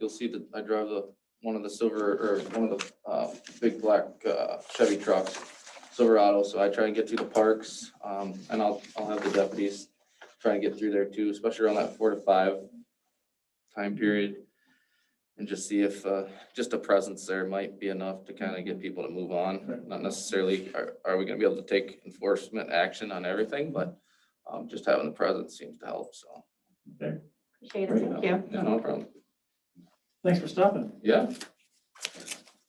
you'll see that I drive one of the silver, or one of the big black Chevy trucks, Silverado. So I try and get through the parks, and I'll have the deputies try and get through there too, especially around that 4 to 5 time period, and just see if just a presence there might be enough to kind of get people to move on. Not necessarily are we going to be able to take enforcement action on everything, but just having the presence seems to help. So Okay. Appreciate it. Thank you. yeah, no problem. Thanks for stopping. Yeah.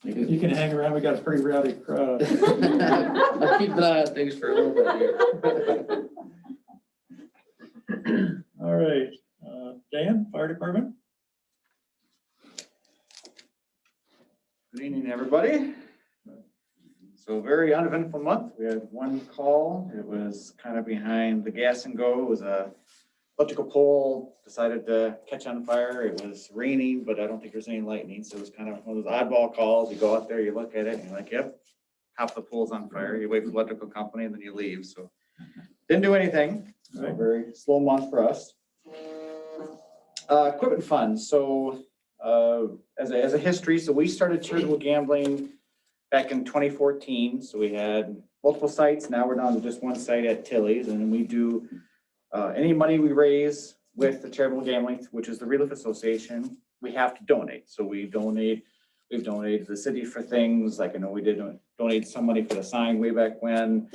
You can hang around. We got a pretty rowdy crowd. I'll keep an eye on things for a little bit here. All right, Dan, fire department. Good evening, everybody. So very uneventful month. We had one call. It was kind of behind the gas and go. It was a electrical pole decided to catch on fire. It was raining, but I don't think there's any lightning. So it was kind of one of those oddball calls. You go out there, you look at it, and you're like, yep, half the pole's on fire. You wait for the electrical company, and then you leave. So didn't do anything. So a very slow month for us. Equipment fund. So as a history, so we started charitable gambling back in 2014. So we had multiple sites. Now we're down to just one site at Tilly's, and we do any money we raise with the charitable gambling, which is the Real Life Association, we have to donate. So we've donated to the city for things like, I know we did donate some money for the sign way back when.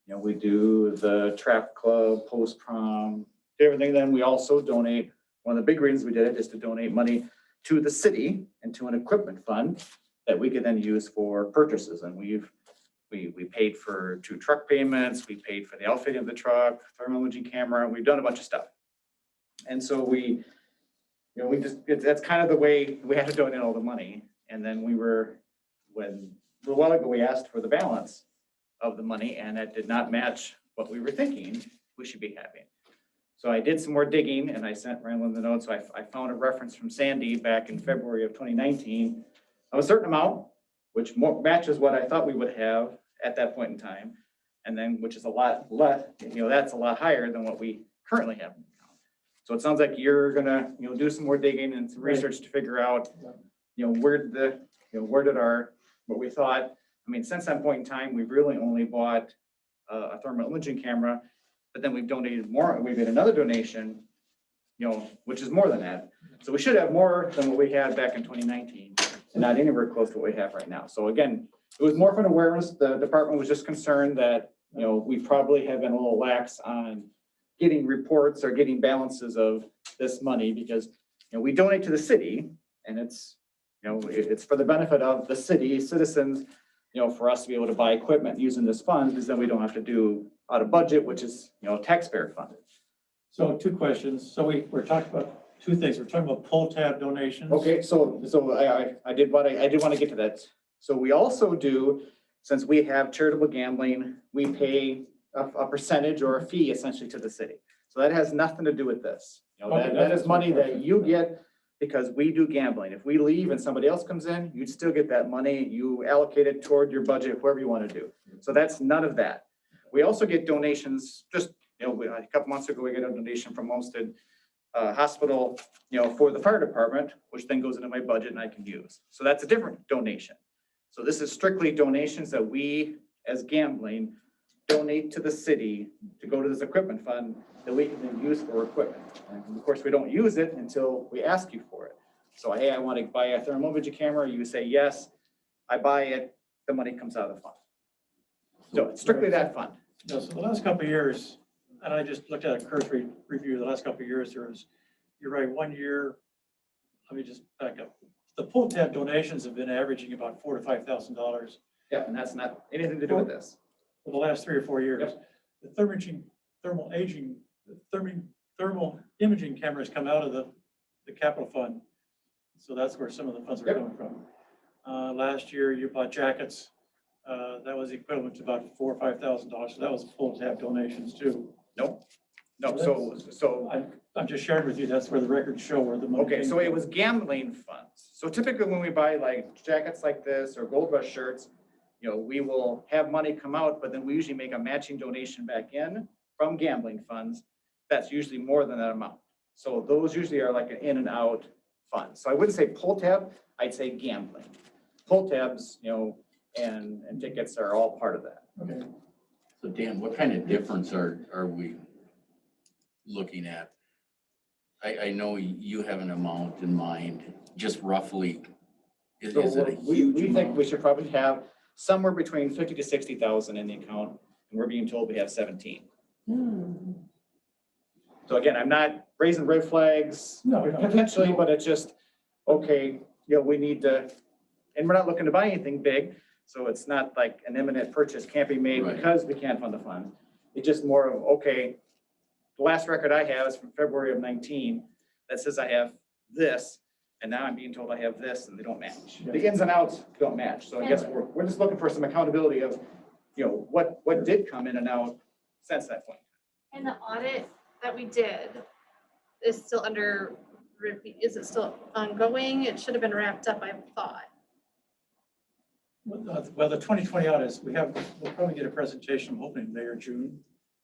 You know, we do the trap club, post prom, everything. Then we also donate. One of the big reasons we did it is to donate money to the city and to an equipment fund that we could then use for purchases. And we paid for 2 truck payments. We paid for the outfitting of the truck, thermal imaging camera. We've done a bunch of stuff. And so that's kind of the way we had to donate all the money. And then a while ago, we asked for the balance of the money, and that did not match what we were thinking we should be having. So I did some more digging, and I sent Randall the notes. So I found a reference from Sandy back in February of 2019 of a certain amount, which matches what I thought we would have at that point in time. And then, which is a lot less, that's a lot higher than what we currently have. So it sounds like you're gonna, do some more digging and some research to figure out, where did what we thought. I mean, since that point in time, we've really only bought a thermal imaging camera, but then we've donated more. We made another donation, which is more than that. So we should have more than what we had back in 2019, and not anywhere close to what we have right now. So again, it was more for an awareness. The department was just concerned that, we probably have been a little lax on getting reports or getting balances of this money because, we donate to the city, and it's for the benefit of the city citizens, for us to be able to buy equipment using this fund, because then we don't have to do out of budget, which is, taxpayer funded. So 2 questions. So we're talking about 2 things. We're talking about pull tab donations. Okay, so I did want to get to that. So we also do, since we have charitable gambling, we pay a percentage or a fee essentially to the city. So that has nothing to do with this. That is money that you get because we do gambling. If we leave and somebody else comes in, you'd still get that money. You allocate it toward your budget, whatever you want to do. So that's none of that. We also get donations. Just a couple months ago, we got a donation from Homestead Hospital, for the fire department, which then goes into my budget and I can use. So that's a different donation. So this is strictly donations that we, as gambling, donate to the city to go to this equipment fund that we can then use for equipment. And of course, we don't use it until we ask you for it. So, hey, I want to buy a thermal imaging camera. You say yes, I buy it. The money comes out of the fund. So it's strictly that fund. So the last couple of years, and I just looked at a cursory review. The last couple of years, you're right, 1 year. Let me just back up. The pull tab donations have been averaging about $4,000 to $5,000. Yeah, and that's not anything to do with this. For the last 3 or 4 years. Yep. The thermal imaging cameras come out of the capital fund. So that's where some of the funds are coming from. Last year you bought jackets. That was equivalent to about $4,000 or $5,000. So that was full tab donations too. Nope. No, so I'm just sharing with you, that's where the records show where the money. okay, came so it from. was gambling funds. So typically when we buy like jackets like this or Gold Rush shirts, we will have money come out, but then we usually make a matching donation back in from gambling funds. That's usually more than that amount. So those usually are like an in and out funds. So I wouldn't say pull tab, I'd say gambling. Pull tabs, and tickets are all part of that. Okay. So Dan, what kind of difference are we looking at? I know you have an amount in mind, just roughly. Is So it a we huge think amount? we should probably have somewhere between 50 to 60,000 in the account, and we're being told we have 17. So again, I'm not raising red flags No, potentially, but it's just, okay, we need to, and we're not looking to buy anything big. So it's not like an imminent purchase can't be made Right. because we can't fund the fund. It's just more of, okay, the last record I have is from February of 19 that says I have this, and now I'm being told I have this, and they don't match. The ins and outs don't match. So I guess we're just looking for some accountability of, what did come in and out since that point. And the audit that we did is still under review. Is it still ongoing? It should have been wrapped up, I thought. Well, the 2020 audits, we'll probably get a presentation, I'm hoping May or June,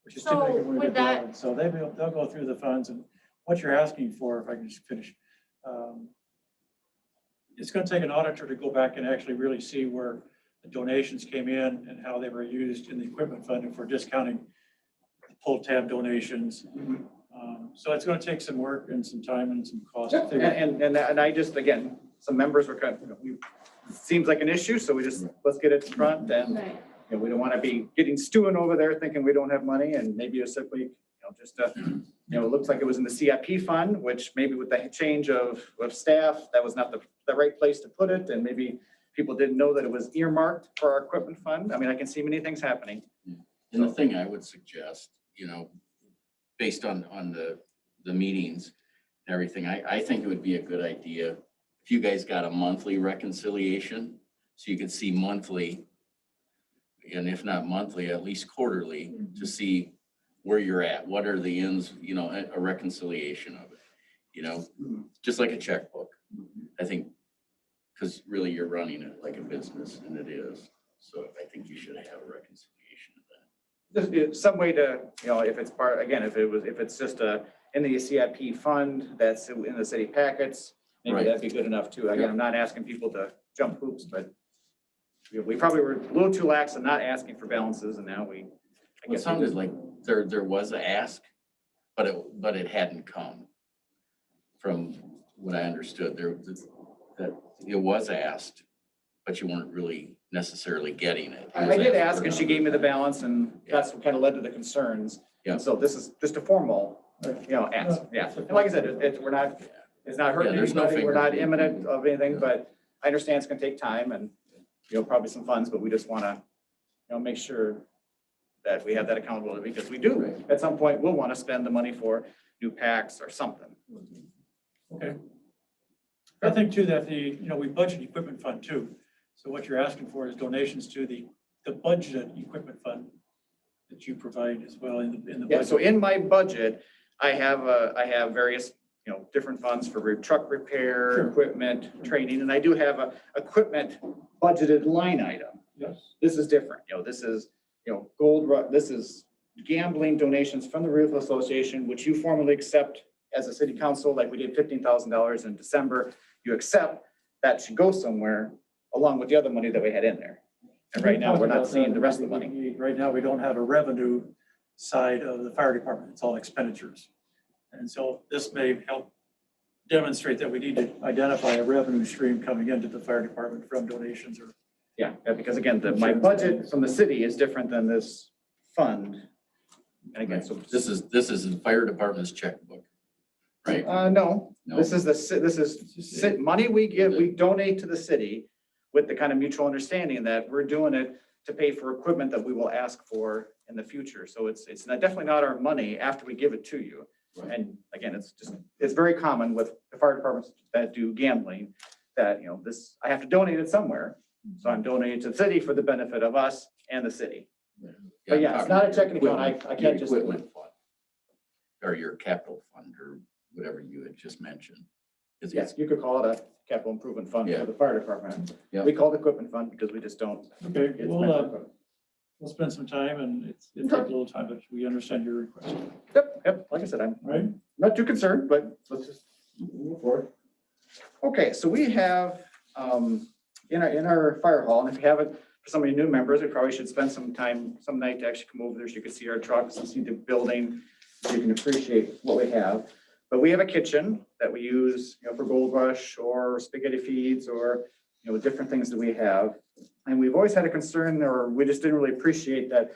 which is So typically when we would get the that- audit. So they'll go through the funds and what you're asking for, if I can just finish. It's going to take an auditor to go back and actually really see where the donations came in and how they were used in the equipment fund and for discounting pull tab donations. So it's going to take some work and some time and some cost. to figure. And I just, again, some members were kind of, it seems like an issue, so we just, let's get it in front and, Right. we don't want to be getting stewing over there thinking we don't have money and maybe it's simply, just, it looks like it was in the CIP fund, which maybe with the change of staff, that was not the right place to put it. And maybe people didn't know that it was earmarked for our equipment fund. I mean, I can see many things happening. And the thing I would suggest, based on the meetings and everything, I think it would be a good idea if you guys got a monthly reconciliation, so you could see monthly, and if not monthly, at least quarterly, to see where you're at, what are the ends, a reconciliation of it, just like a checkbook. I think, because really you're running it like a business, and it is. So I think you should have a reconciliation of that. Just some way to, if it's part, again, if it's just in the CIP fund, that's in the city packets, maybe Right. that'd be good enough too. Again, I'm not asking people to jump hoops, but we probably were a little too lax in not asking for balances, and now I It guess. sounded like there was a ask, but it hadn't come. From what I understood, that it was asked, but you weren't really necessarily getting it. It I was did asked ask for and she gave me the balance and that's what kind of led to the concerns. Yeah. And so this is just a formal, ask. Yeah. And like I said, it's not hurting Yeah, there's no anybody. We're not finger. imminent of anything, but I understand it's gonna take time and, probably some funds, but we just wanna, make sure that we have that accountability because we do. Right. At some point, we'll wanna spend the money for new packs or something. Okay. I think too that we budget equipment fund too. So what you're asking for is donations to the budgeted equipment fund that you provide as well in the Yeah, budget. so in my budget, I have various, different funds for truck repair, Sure. equipment, training, and I do have a equipment budgeted line item. Yes. This is different, this is, this is gambling donations from the Realtor Association, which you formally accept as a city council, like we did $15,000 in December. You accept that should go somewhere along with the other money that we had in there. And right now, we're not seeing the rest of the money. Right now, we don't have a revenue side of the fire department. It's all expenditures. And so this may help demonstrate that we need to identify a revenue stream coming into the fire department from donations or. Yeah, because again, my budget from the city is different than this fund. And again, so. This is the fire department's checkbook, right? No, No. this is money we donate to the city with the kind of mutual understanding that we're doing it to pay for equipment that we will ask for in the future. So it's definitely not our money after we give it to you. Right. And again, it's very common with the fire departments that do gambling that, I have to donate it somewhere. So I'm donating to the city for the benefit of us and the city. But yeah, it's not a checking account. I Your can't just. equipment fund. Or your capital fund or whatever you had just mentioned. Yes, you could call it a capital improvement fund Yeah. for the fire department. Yeah. We call it equipment fund because we just don't. Okay, it's meant for- we'll spend some time and it takes a little time, but we understand your request. Yep, like I said, I'm Right? not too concerned, but let's just move forward. Okay, so we have, in our fire hall, and if you haven't, for some of you new members, we probably should spend some time, some night to actually come over there so you can see our trucks and see the building, so you can appreciate what we have. But we have a kitchen that we use, for Gold Rush or spaghetti feeds or, different things that we have. And we've always had a concern, or we just didn't really appreciate that,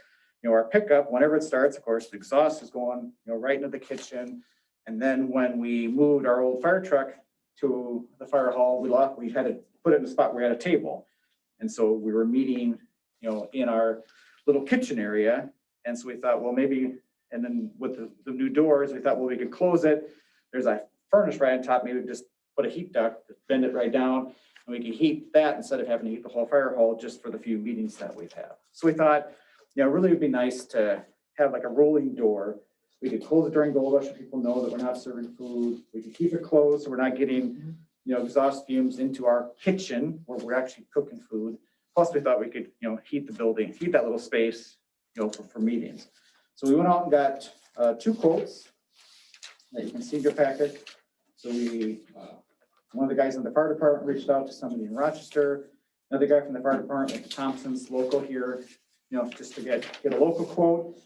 our pickup, whenever it starts, of course, the exhaust is going, right into the kitchen. And then when we moved our old fire truck to the fire hall, we had to put it in a spot where we had a table. And so we were meeting, in our little kitchen area. And so we thought, well, maybe, and then with the new doors, we thought, well, we could close it. There's a furnace right on top, maybe just put a heat duct, bend it right down, and we can heat that instead of having to heat the whole fire hall just for the few meetings that we have. So we thought, really would be nice to have like a rolling door. We could close it during Gold Rush so people know that we're not serving food. We could keep it closed so we're not getting, exhaust fumes into our kitchen where we're actually cooking food. Plus, we thought we could, heat the building, heat that little space, for meetings. So we went out and got 2 quotes that you can see in your packet. So one of the guys in the fire department reached out to somebody in Rochester. Another guy from the fire department, the Thompsons, local here, just to get a local quote.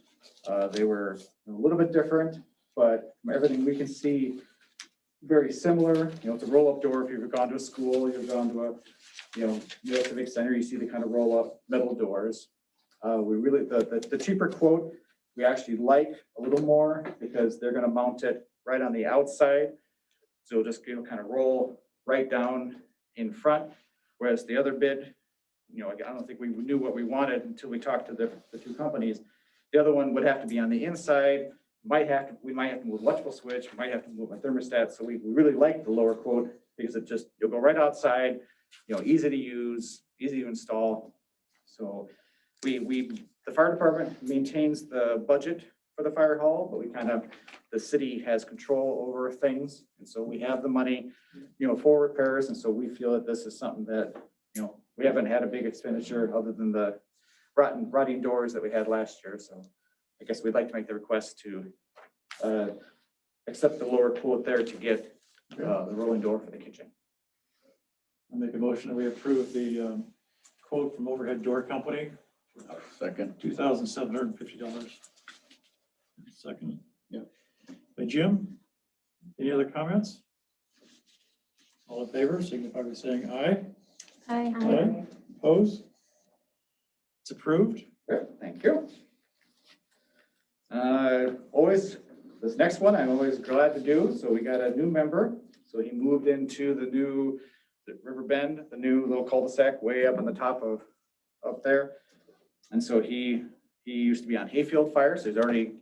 They were a little bit different, but from everything we can see, very similar. It's a roll-up door. If you've gone to a school, you've gone to a, New Civic Center, you see the kind of roll-up metal doors. We really, the cheaper quote, we actually like a little more because they're going to mount it right on the outside. So it'll just, kind of roll right down in front. Whereas the other bid, I don't think we knew what we wanted until we talked to the 2 companies. The other one would have to be on the inside. We might have to move electrical switch, we might have to move a thermostat. So we really like the lower quote because you'll go right outside, easy to use, easy to install. So the fire department maintains the budget for the fire hall, but the city has control over things. And so we have the money, for repairs. And so we feel that this is something that, we haven't had a big expenditure other than the rotting doors that we had last year. So I guess we'd like to make the request to accept the lower quote there to get the rolling door for the kitchen. I'll make a motion that we approve the quote from Overhead Door Company, Second. $2,750. Second. Yeah. By Jim, any other comments? All in favor, signify by saying aye. Hi. Aye. Opposed? It's approved. Good, thank you. This next one, I'm always glad to do. So we got a new member. So he moved into the River Bend, the new little cul-de-sac way up on the top of up there. And so he used to be on Hayfield Fire, so he's already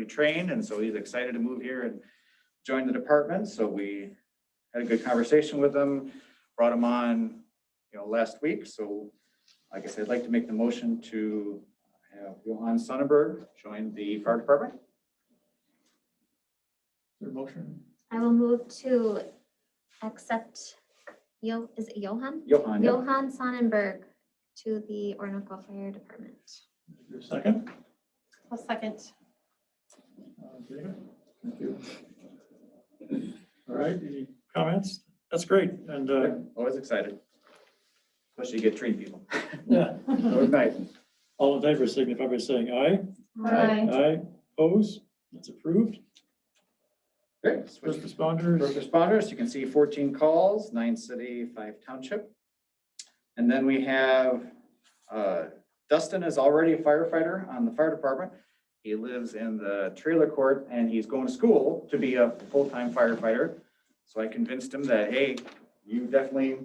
trained, and so he's excited to move here and join the department. So we had a good conversation with him, brought him on, last week. So like I said, I'd like to make the motion to have Johan Sonnenberg join the fire department. Is there a motion? I will move to accept, is it Johan? Johan, yeah. Johan Sonnenberg to the Orinoco Fire Department. Is there a second? I'll second. David? Thank you. All right, any comments? That's great. And Always excited. Especially you get trained people. yeah, Always nice. all in favor signify by saying aye. Aye. Aye. Opposed? That's approved. Okay, First responders. First responders, you can see 14 calls, 9 city, 5 township. And then we have Dustin is already a firefighter on the fire department. He lives in the trailer court and he's going to school to be a full-time firefighter. So I convinced him that, hey, you definitely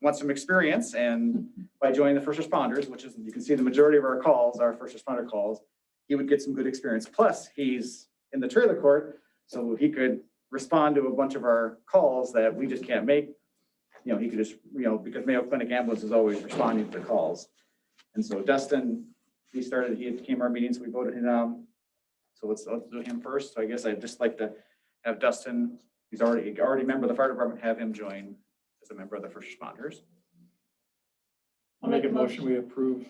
want some experience, and by joining the first responders, which is, you can see the majority of our calls, our first responder calls, he would get some good experience. Plus, he's in the trailer court, so he could respond to a bunch of our calls that we just can't make. He could just, because Mayo Clinic Ambulance is always responding to the calls. And so Dustin, he came to our meetings, we voted him. So let's do him first. So I guess I'd just like to have Dustin, he's already a member of the fire department, have him join as a member of the first responders. I'll make a motion, we approve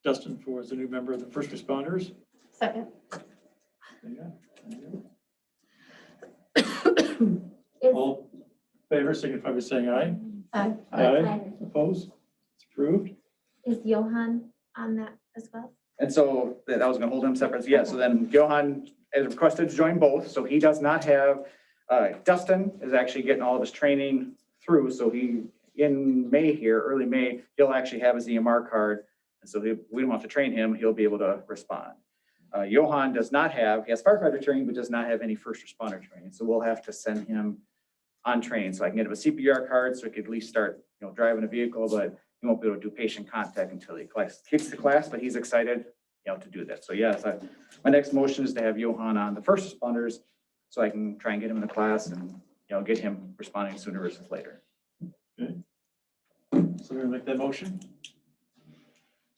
Dustin as a new member of the first responders. Second. Yeah. Is, All, Favor, signify by saying aye. Aye. Aye. Opposed? It's approved. Is Johan on that as well? And so that I was gonna hold him separate. Yeah, so then Johan is requested to join both, so he does not have, Dustin is actually getting all of his training through, so he, in May here, early May, he'll actually have his EMR card. And so we don't have to train him, he'll be able to respond. Johan does not have, he has firefighter training, but does not have any first responder training. So we'll have to send him on training. So I can get him a CPR card so he could at least start, driving a vehicle, but he won't be able to do patient contact until he takes the class, but he's excited, to do that. So yes, my next motion is to have Johan on the first responders so I can try and get him in the class and, get him responding sooner versus later. Okay. So we're gonna make that motion.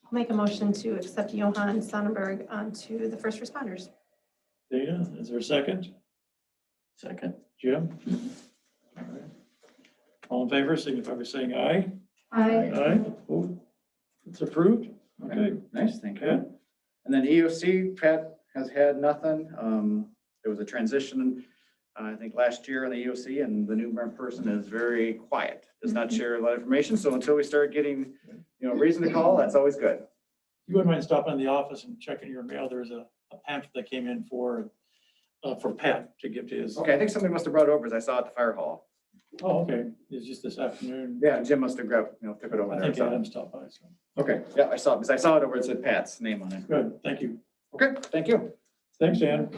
I'll make a motion to accept Johan Sonnenberg onto the first responders. Dana, is there a second? Second. Jim? All right. All in favor, signify by saying aye. Aye. Aye. Opposed? It's approved. Okay. Nice, thank Okay. you. And then EOC, Pat has had nothing. There was a transition, I think last year in the EOC, and the new person is very quiet, does not share a lot of information. So until we start getting, reason to call, that's always good. You wouldn't mind stopping in the office and checking your mail. There was a pamphlet that came in for Pat to give to his. Okay, I think somebody must have brought it over as I saw it at the fire hall. Oh, okay. It's just this afternoon. Yeah, Jim must have grabbed, took it over I there. think So- Adam stopped by, so. Okay, yeah, I saw it, because I saw it over, it said Pat's name on it. Good, thank you. Okay, thank you. Thanks, Dan.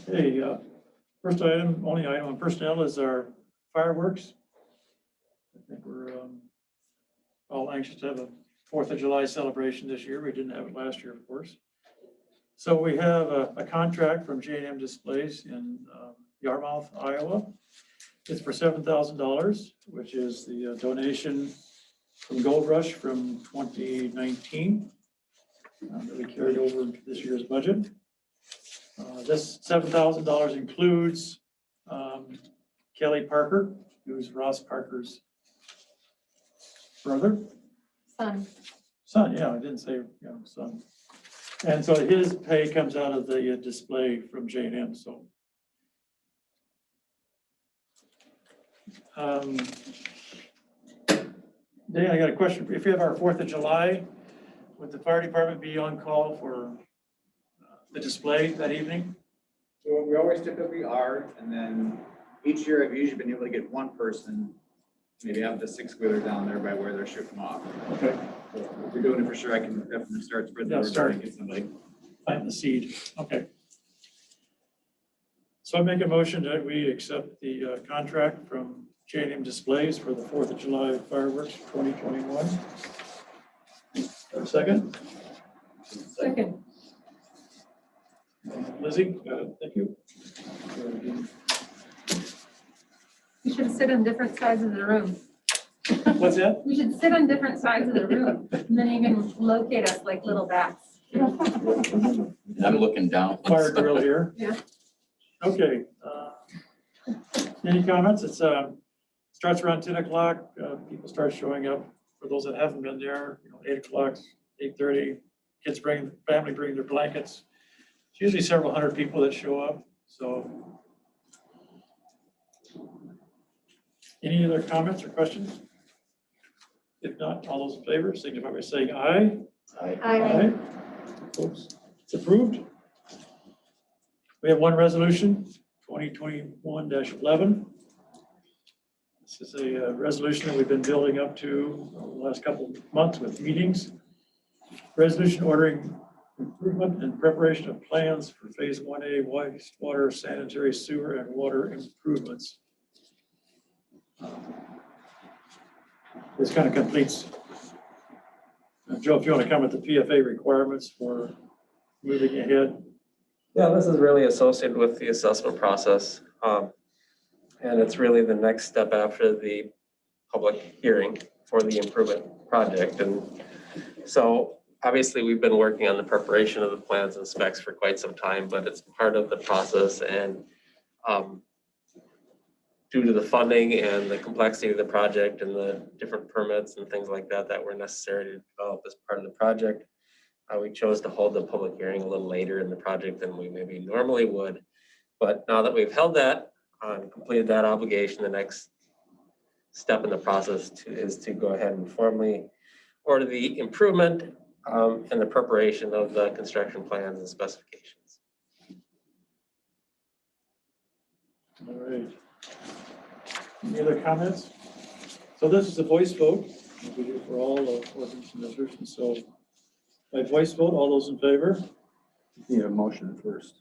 Okay, first item, only item on personnel is our fireworks. I think we're all anxious to have a 4th of July celebration this year. We didn't have it last year, of course. So we have a contract from J&M Displays in Yarmouth, Iowa. It's for $7,000, which is the donation from Gold Rush from 2019 that we carried over into this year's budget. This $7,000 includes Kelly Parker, who's Ross Parker's brother. Son, yeah, I didn't say, son. And so his pay comes out of the display from J&M, so. Dan, I got a question. If you have our 4th of July, would the fire department be on call for the display that evening? So we always typically are, and then each year I've usually been able to get one person, maybe have the 6-wheeler down there by where they're shooting off. Okay. If you're doing it for sure, I can definitely start spreading the Yeah, word start. and get somebody. Plant the seed, okay. So I make a motion that we accept the contract from J&M Displays for the 4th of July fireworks 2021. Second? Second. Lizzie, thank you. You should sit on different sides of the room. What's that? You should sit on different sides of the room, and then you can locate us like little bats. I'm looking down. Fire drill here. Yeah. Okay. Any comments? It's starts around 10 o'clock. People start showing up. For those that haven't been there, 8 o'clock, 8:30. Kids family bring their blankets. It's usually several hundred people that show up. So, any other comments or questions? If not, all those in favor signify by saying aye. Aye. Oops, it's approved. We have one resolution, 2021-11. This is a resolution that we've been building up to over the last couple of months with meetings. Resolution ordering improvement and preparation of plans for phase 1A wastewater, sanitary sewer, and water improvements. This kind of completes. Joe, if you want to comment the PFA requirements for moving ahead. Yeah, this is really associated with the assessment process. And it's really the next step after the public hearing for the improvement project. And so obviously we've been working on the preparation of the plans and specs for quite some time, but it's part of the process. And due to the funding and the complexity of the project and the different permits and things like that that were necessary to develop as part of the project, we chose to hold the public hearing a little later in the project than we maybe normally would. But now that we've held that, completed that obligation, the next step in the process is to go ahead and formally order the improvement and the preparation of the construction plans and specifications. All right. Any other comments? So this is a voice vote, like we do for all ordinance and resolutions. So by voice vote, all those in favor? Need a motion first.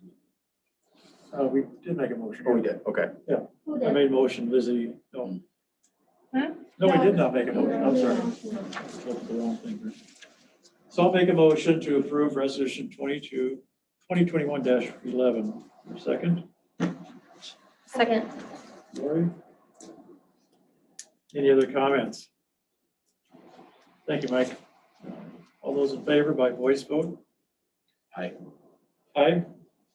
We did make a motion. Oh, we did, okay. Who I did? made a motion, Lizzie, no. Hmm? No, we did not make a motion, I'm sorry. That's the wrong thing. So I'll make a motion to approve resolution 2021-11. Second, Second. Lori? Any other comments? Thank you, Mike. All those in favor by voice vote? Aye. Aye,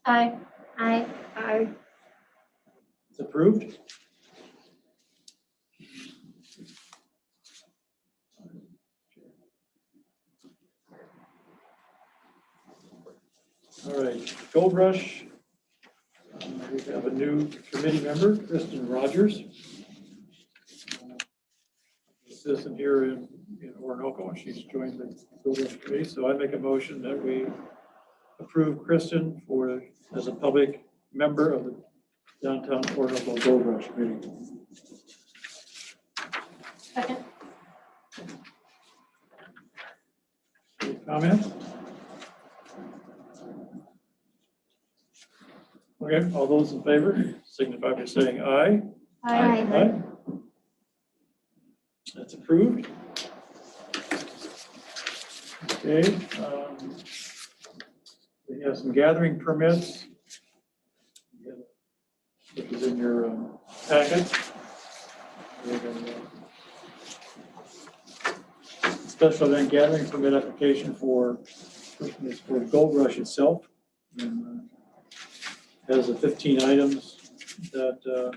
Aye. Aye. Aye. it's approved. All right, Gold Rush. We have a new committee member, Kristen Rogers. Assistant here in Orinoco, and she's joined the Gold Rush committee. So I make a motion that we approve Kristen as a public member of the Downtown Orinoco Gold Rush committee. Second. Any comments? Okay, all those in favor signify by saying aye. Aye. Aye. That's approved. Okay. We have some gathering permits, which is in your packet. We have a special event gathering permit application for Gold Rush itself. And, has the 15 items that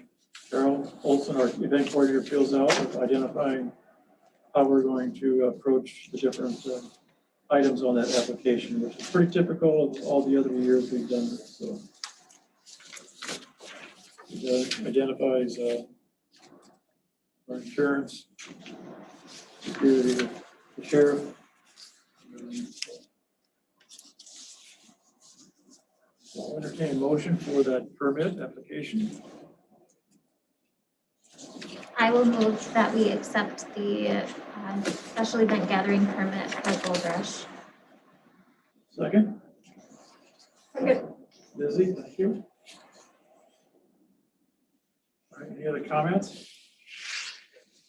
Carol Olson, our event coordinator, fills out with identifying how we're going to approach the different items on that application, which is pretty typical of all the other years we've done this. So it identifies our insurance, security, the sheriff. I'll entertain a motion for that permit application. I will move that we accept the special event gathering permit for Gold Rush. Second, Second. Lizzie, thank you. All right, any other comments?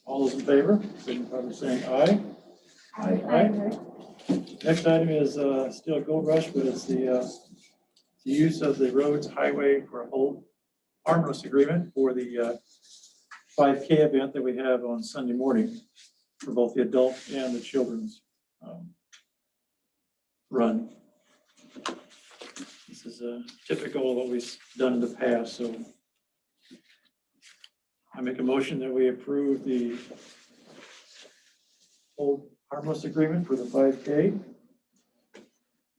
All those in favor, signify by saying aye. Aye. Next item is still Gold Rush, but it's the use of the roads highway for a whole harmless agreement for the 5K event that we have on Sunday morning for both the adult and the children's run. This is typical of what we've done in the past, so I make a motion that we approve the whole harmless agreement for the 5K.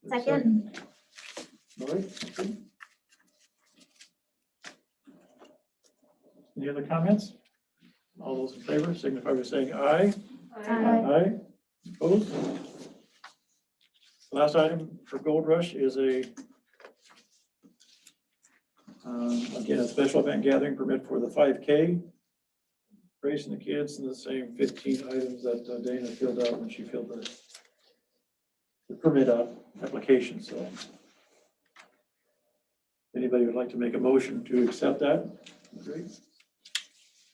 Second. Lori? Any other comments? All those in favor signify by saying aye. Aye. Opposed? The last item for Gold Rush is again, a special event gathering permit for the 5K. Raising the kids in the same 15 items that Dana filled out when she filled the permit application, so. Anybody would like to make a motion to accept that? Great.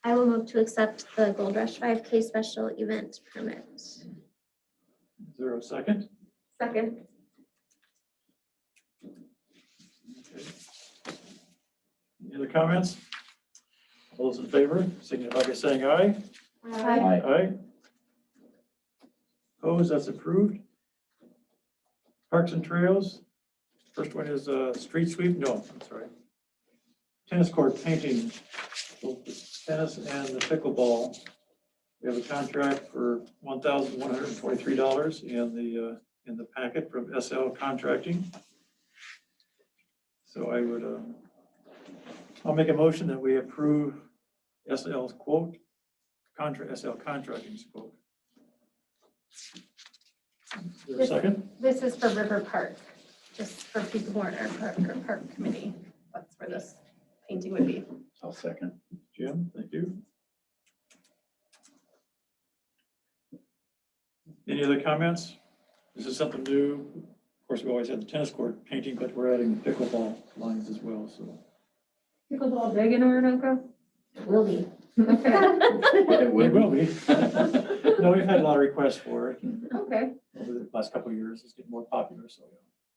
I will move to accept the Gold Rush 5K special event permit. Is there a second? Second. Okay. Any other comments? All those in favor, signify by saying aye. Aye. Aye. Opposed, that's approved. Parks and Trails, first one is street sweep, no, I'm sorry. Tennis court painting, both the tennis and the pickleball. We have a contract for $1,123 in the packet from SL Contracting. So I'll make a motion that we approve SL's quote, SL Contracting's quote. Is there a second? This is for River Park, just for people who aren't our park committee. That's where this painting would be. I'll second. Jim, thank you. Any other comments? This is something new. Of course, we always had the tennis court painting, but we're adding pickleball lines as well, so. Pickleball big in Orinoco? Will be. Okay, It will be. No, we've had a lot of requests for it okay, over the last couple of years. It's getting more popular, so.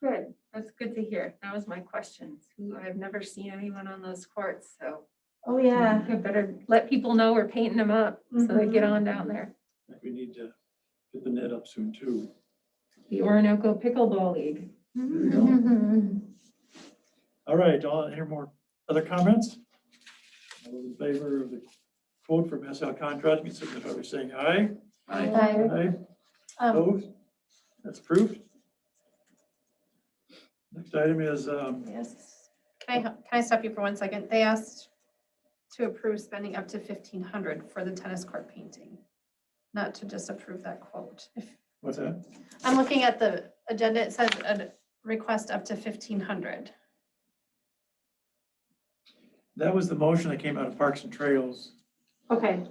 good. That's good to hear. That was my question. I've never seen anyone on those courts, so Oh, yeah. I better let people know we're painting them up so they get on down there. I think we need to get the net up soon too. The Orinoco Pickleball League. All right, I'll hear more other comments. All those in favor of the quote from SL Contracting, signify by saying aye. Aye. Aye. Opposed? That's approved. Next item is, Yes. Can I stop you for 1 second? They asked to approve spending up to 1,500 for the tennis court painting, not to just approve that quote. what's that? I'm looking at the agenda. It says a request up to 1,500. That was the motion that came out of Parks and Trails, Okay,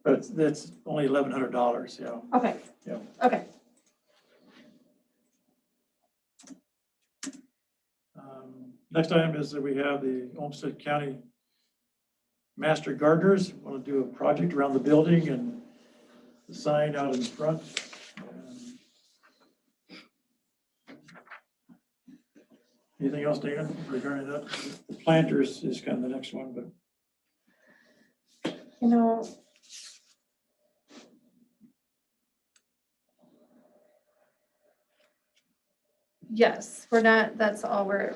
but that's only $1,100, yeah. okay. Yeah. Okay. Next item is that we have the Olmsted County Master Gardeners want to do a project around the building and the sign out in front. Anything else, Dan, regarding that? The planters is kind of the next one, but You know, yes, we're not, that's all we're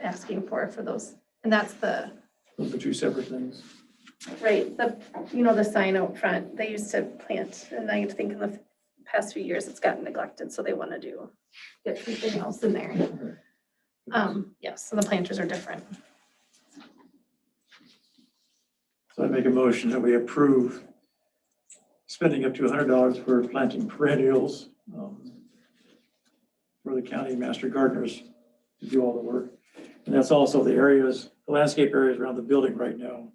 asking for those. And that's the, those are two separate things. right, the sign out front, they used to plant, and I think in the past few years, it's gotten neglected, so they want to get something else in there. Yes, so the planters are different. So I make a motion that we approve spending up to $100 for planting perennials for the county master gardeners to do all the work. And that's also the areas, the landscape areas around the building right now.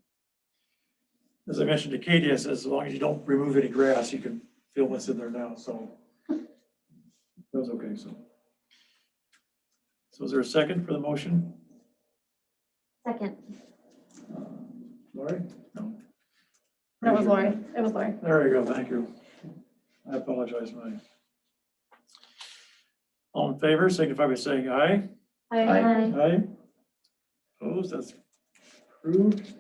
As I mentioned to Katie, I said, as long as you don't remove any grass, you can feel what's in there now, so. That was okay, so. So is there a second for the motion? Second. Lori? No. That was Lori, it was Lori. There you go, thank you. I apologize, Mike. All in favor, signify by saying aye. Aye. Aye. Opposed, that's approved.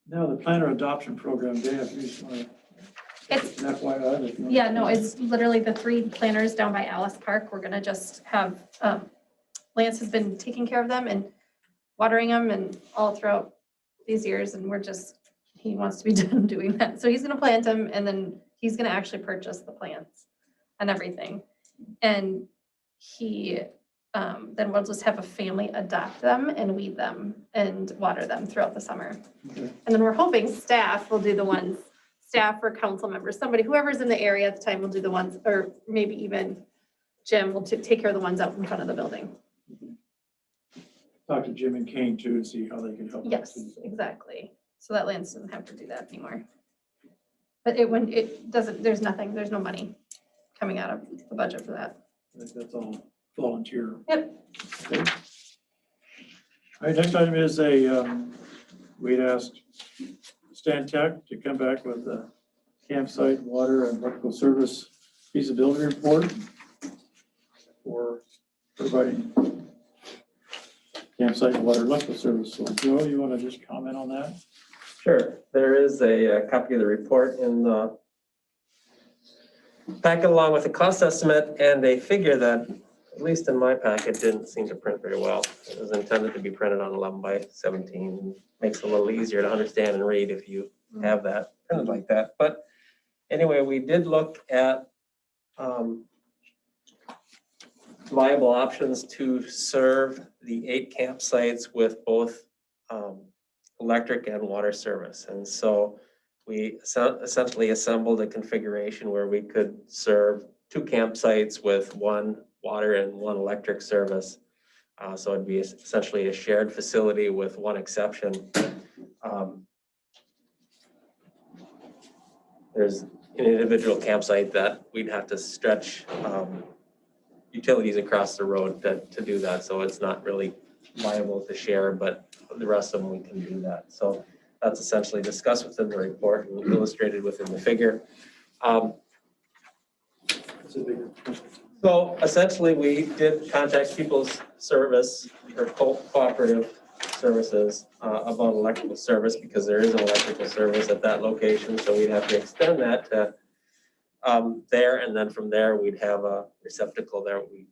Now, the planner adoption program, Dan, if you just want to. It's- FYI. Yeah, no, it's literally the 3 planters down by Alice Park. We're gonna just have, Lance has been taking care of them and watering them and all throughout these years, and he wants to be done doing that. So he's gonna plant them, and then he's gonna actually purchase the plants and everything. And then we'll just have a family adopt them and weed them and water them throughout the summer. Okay. And then we're hoping staff will do the ones, staff or council members, whoever's in the area at the time will do the ones, or maybe even Jim will take care of the ones out in front of the building. Talk to Jim and Kane too and see how they can help. us. Yes, exactly. So that Lance doesn't have to do that anymore. But there's no money coming out of the budget for that. I think that's all volunteer. Yep. Okay. All right, next item is we'd asked Stan Tech to come back with a campsite, water, and electrical service feasibility report for providing campsite, water, electrical service. So Joe, you want to just comment on that? Sure. There is a copy of the report in the packet along with a cost estimate and a figure that, at least in my packet, didn't seem to print very well. It was intended to be printed on 11 by 17. Makes it a little easier to understand and read if you have that printed like that. But anyway, we did look at viable options to serve the 8 campsites with both electric and water service. And so we essentially assembled a configuration where we could serve 2 campsites with 1 water and 1 electric service. So it'd be essentially a shared facility with 1 exception. There's an individual campsite that we'd have to stretch utilities across the road to do that. So it's not really viable to share, but the rest of them we can do that. So that's essentially discussed within the report and illustrated within the figure. So essentially we did contact People's Service or cooperative services about electrical service because there is an electrical service at that location. So we'd have to extend that to there, and then from there we'd have a receptacle there we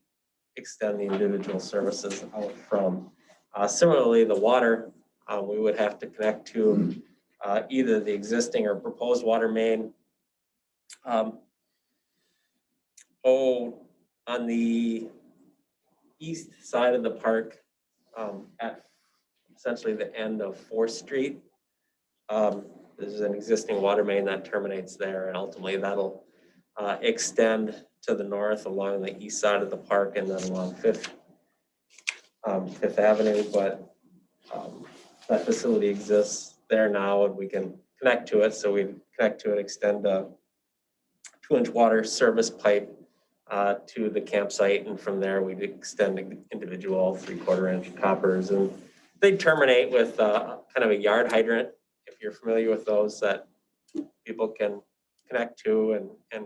extend the individual services out from. Similarly, the water, we would have to connect to either the existing or proposed water main. On the east side of the park, at essentially the end of 4th Street, there's an existing water main that terminates there, and ultimately that'll extend to the north along the east side of the park and then along Fifth Avenue. But that facility exists there now, and we can connect to it. So we connect to it, extend a 2-inch water service pipe to the campsite, and from there we'd extend individual 3/4-inch coppers, and they terminate with kind of a yard hydrant, if you're familiar with those, that people can connect to and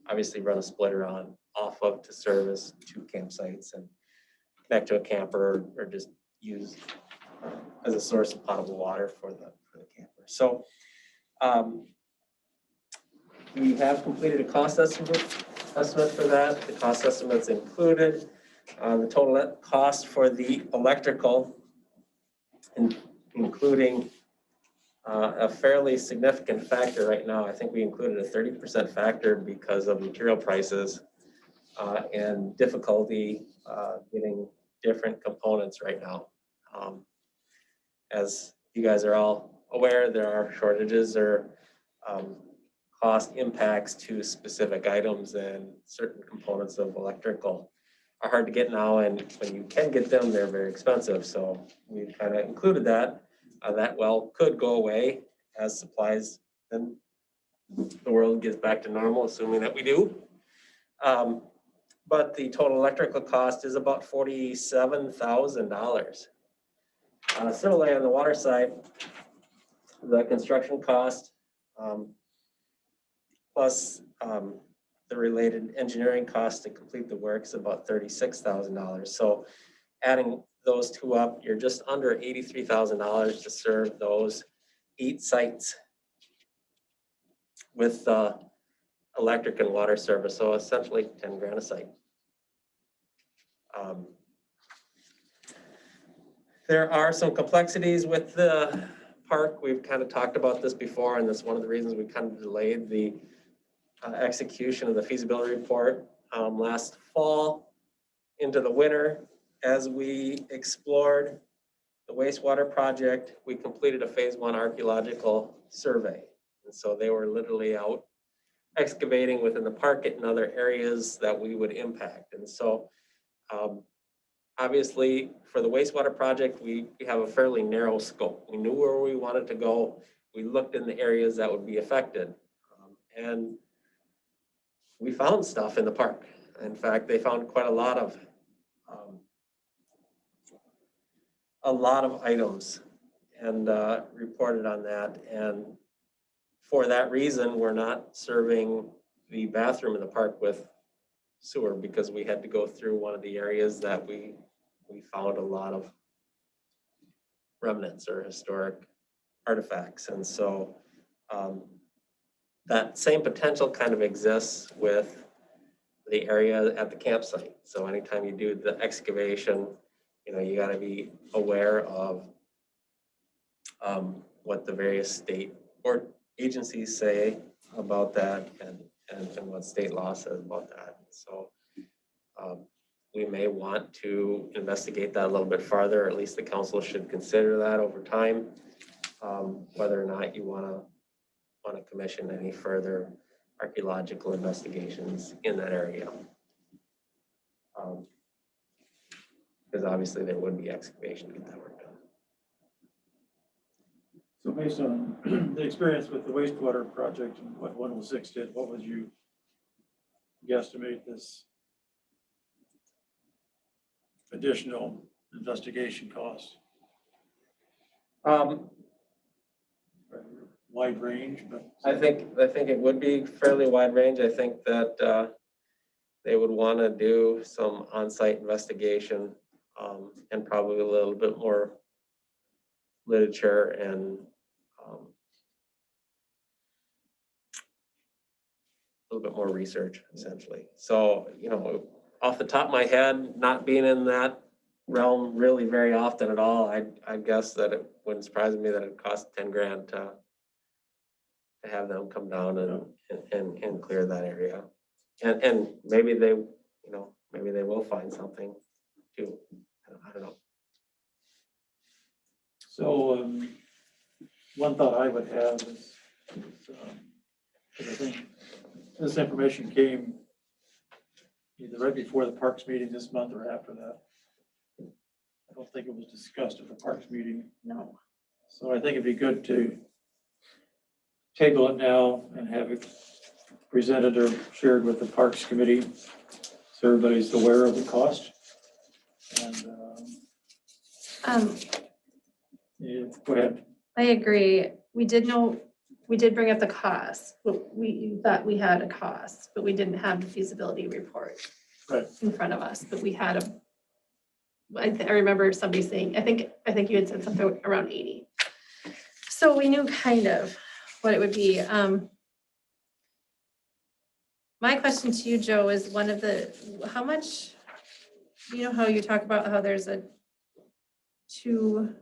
obviously run a splitter on off of to service 2 campsites and connect to a camper or just use as a source of potable water for the camper. So we have completed a cost estimate for that. The cost estimate's included. The total cost for the electrical, including a fairly significant factor right now. I think we included a 30% factor because of material prices and difficulty getting different components right now. As you guys are all aware, there are shortages or cost impacts to specific items, and certain components of electrical are hard to get now, and when you can get them, they're very expensive. So we've kind of included that. That well could go away as supplies and the world gets back to normal, assuming that we do. But the total electrical cost is about $47,000. Similarly, on the water side, the construction cost plus the related engineering cost to complete the work is about $36,000. So adding those 2 up, you're just under $83,000 to serve those 8 sites with electric and water service. So essentially 10 grand a site. There are some complexities with the park. We've kind of talked about this before, and that's one of the reasons we kind of delayed the execution of the feasibility report last fall into the winter. As we explored the wastewater project, we completed a phase 1 archaeological survey. And so they were literally out excavating within the park and other areas that we would impact. And so obviously for the wastewater project, we have a fairly narrow scope. We knew where we wanted to go. We looked in the areas that would be affected. And we found stuff in the park. In fact, they found quite a lot of items and reported on that. And for that reason, we're not serving the bathroom in the park with sewer because we had to go through one of the areas that we found a lot of remnants or historic artifacts. And so that same potential kind of exists with the area at the campsite. So anytime you do the excavation, you got to be aware of what the various state or agencies say about that and what state law says about that. So we may want to investigate that a little bit farther, or at least the council should consider that over time. Whether or not you want to commission any further archaeological investigations in that area. Because obviously there would be excavation to get that work done. So based on the experience with the wastewater project and what 106 did, what would you guesstimate this additional investigation cost? Wide range, but. I think it would be fairly wide range. I think that they would want to do some on-site investigation and probably a little bit more literature and a little bit more research, essentially. So, you know, off the top of my head, not being in that realm really very often at all, I guess that it wouldn't surprise me that it cost 10 grand to have them come down and clear that area. And maybe they, you know, maybe they will find something too. I don't know. So one thought I would have is, 'cause I think this information came either right before the Parks meeting this month or after that. I don't think it was discussed at the Parks meeting. No. So I think it'd be good to table it now and have it presented or shared with the Parks Committee so everybody's aware of the cost. And yeah, go ahead. I agree. We did bring up the cost, but we thought we had a cost, but we didn't have the feasibility report Right. in front of us, but we had I remember somebody saying, I think you had said something around 80. So we knew kind of what it would be. My question to you, Joe, is how much, you know how you talk about how there's two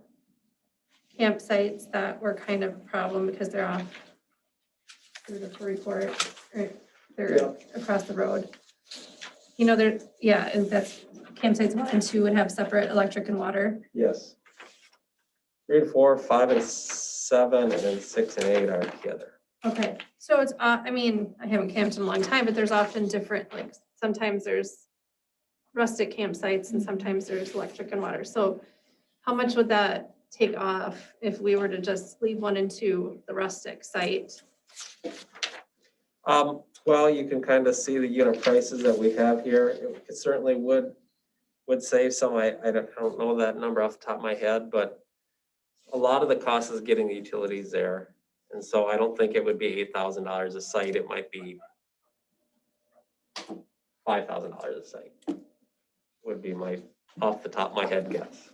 campsites that were kind of a problem because they're off through the report, or they're across the road. You know, and that's campsites 1 and 2 would have separate electric and water. Yes. 3 to 4, 5 and 7, and then 6 and 8 are together. Okay, so it's, I mean, I haven't camped in a long time, but there's often different, like, sometimes there's rustic campsites and sometimes there's electric and water. So how much would that take off if we were to just leave 1 and 2, the rustic site? Well, you can kind of see the unit prices that we have here. It certainly would save some. I don't know that number off the top of my head, but a lot of the cost is getting the utilities there. And so I don't think it would be $8,000 a site. It might be $5,000 a site would be my off the top of my head guess.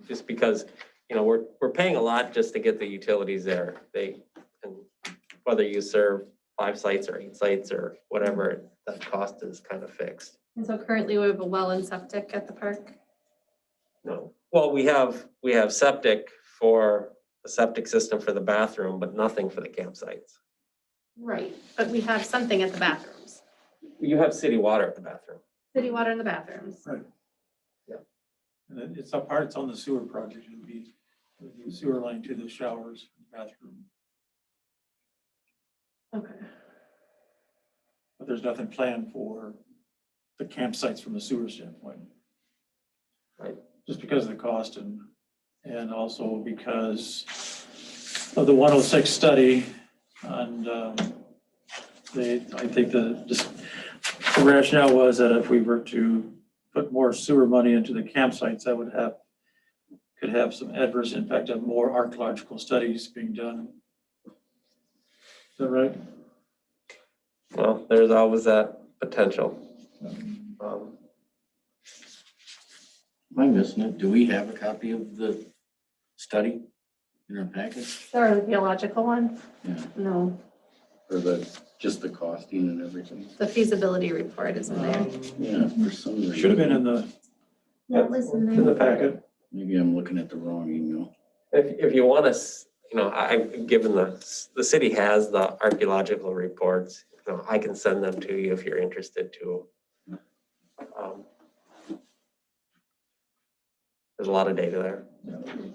Just because, you know, we're paying a lot just to get the utilities there. And whether you serve 5 sites or 8 sites or whatever, that cost is kind of fixed. And so currently we have a well and septic at the park. No, well, we have septic for a septic system for the bathroom, but nothing for the campsites. Right, but we have something at the bathrooms. You have city water at the bathroom. City water in the bathrooms. Right. Yeah. And then it's on the sewer project. It would be the sewer line to the showers, bathroom. Okay. But there's nothing planned for the campsites from the sewer standpoint. Right. Just because of the cost and also because of the 106 study. And I think the rationale was that if we were to put more sewer money into the campsites, that could have some adverse impact on more archaeological studies being done. Is that right? Well, there's always that potential. Am I missing it? Do we have a copy of the study in our package? The archaeological one? Yeah. No, Or just the costing and everything? the feasibility report is in there. Yeah, for some reason. Should have been in the That was in in the there. packet. Maybe I'm looking at the wrong email. If you want to, you know, I've given the city has the archaeological reports. You know, I can send them to you if you're interested to. there's a lot of data there.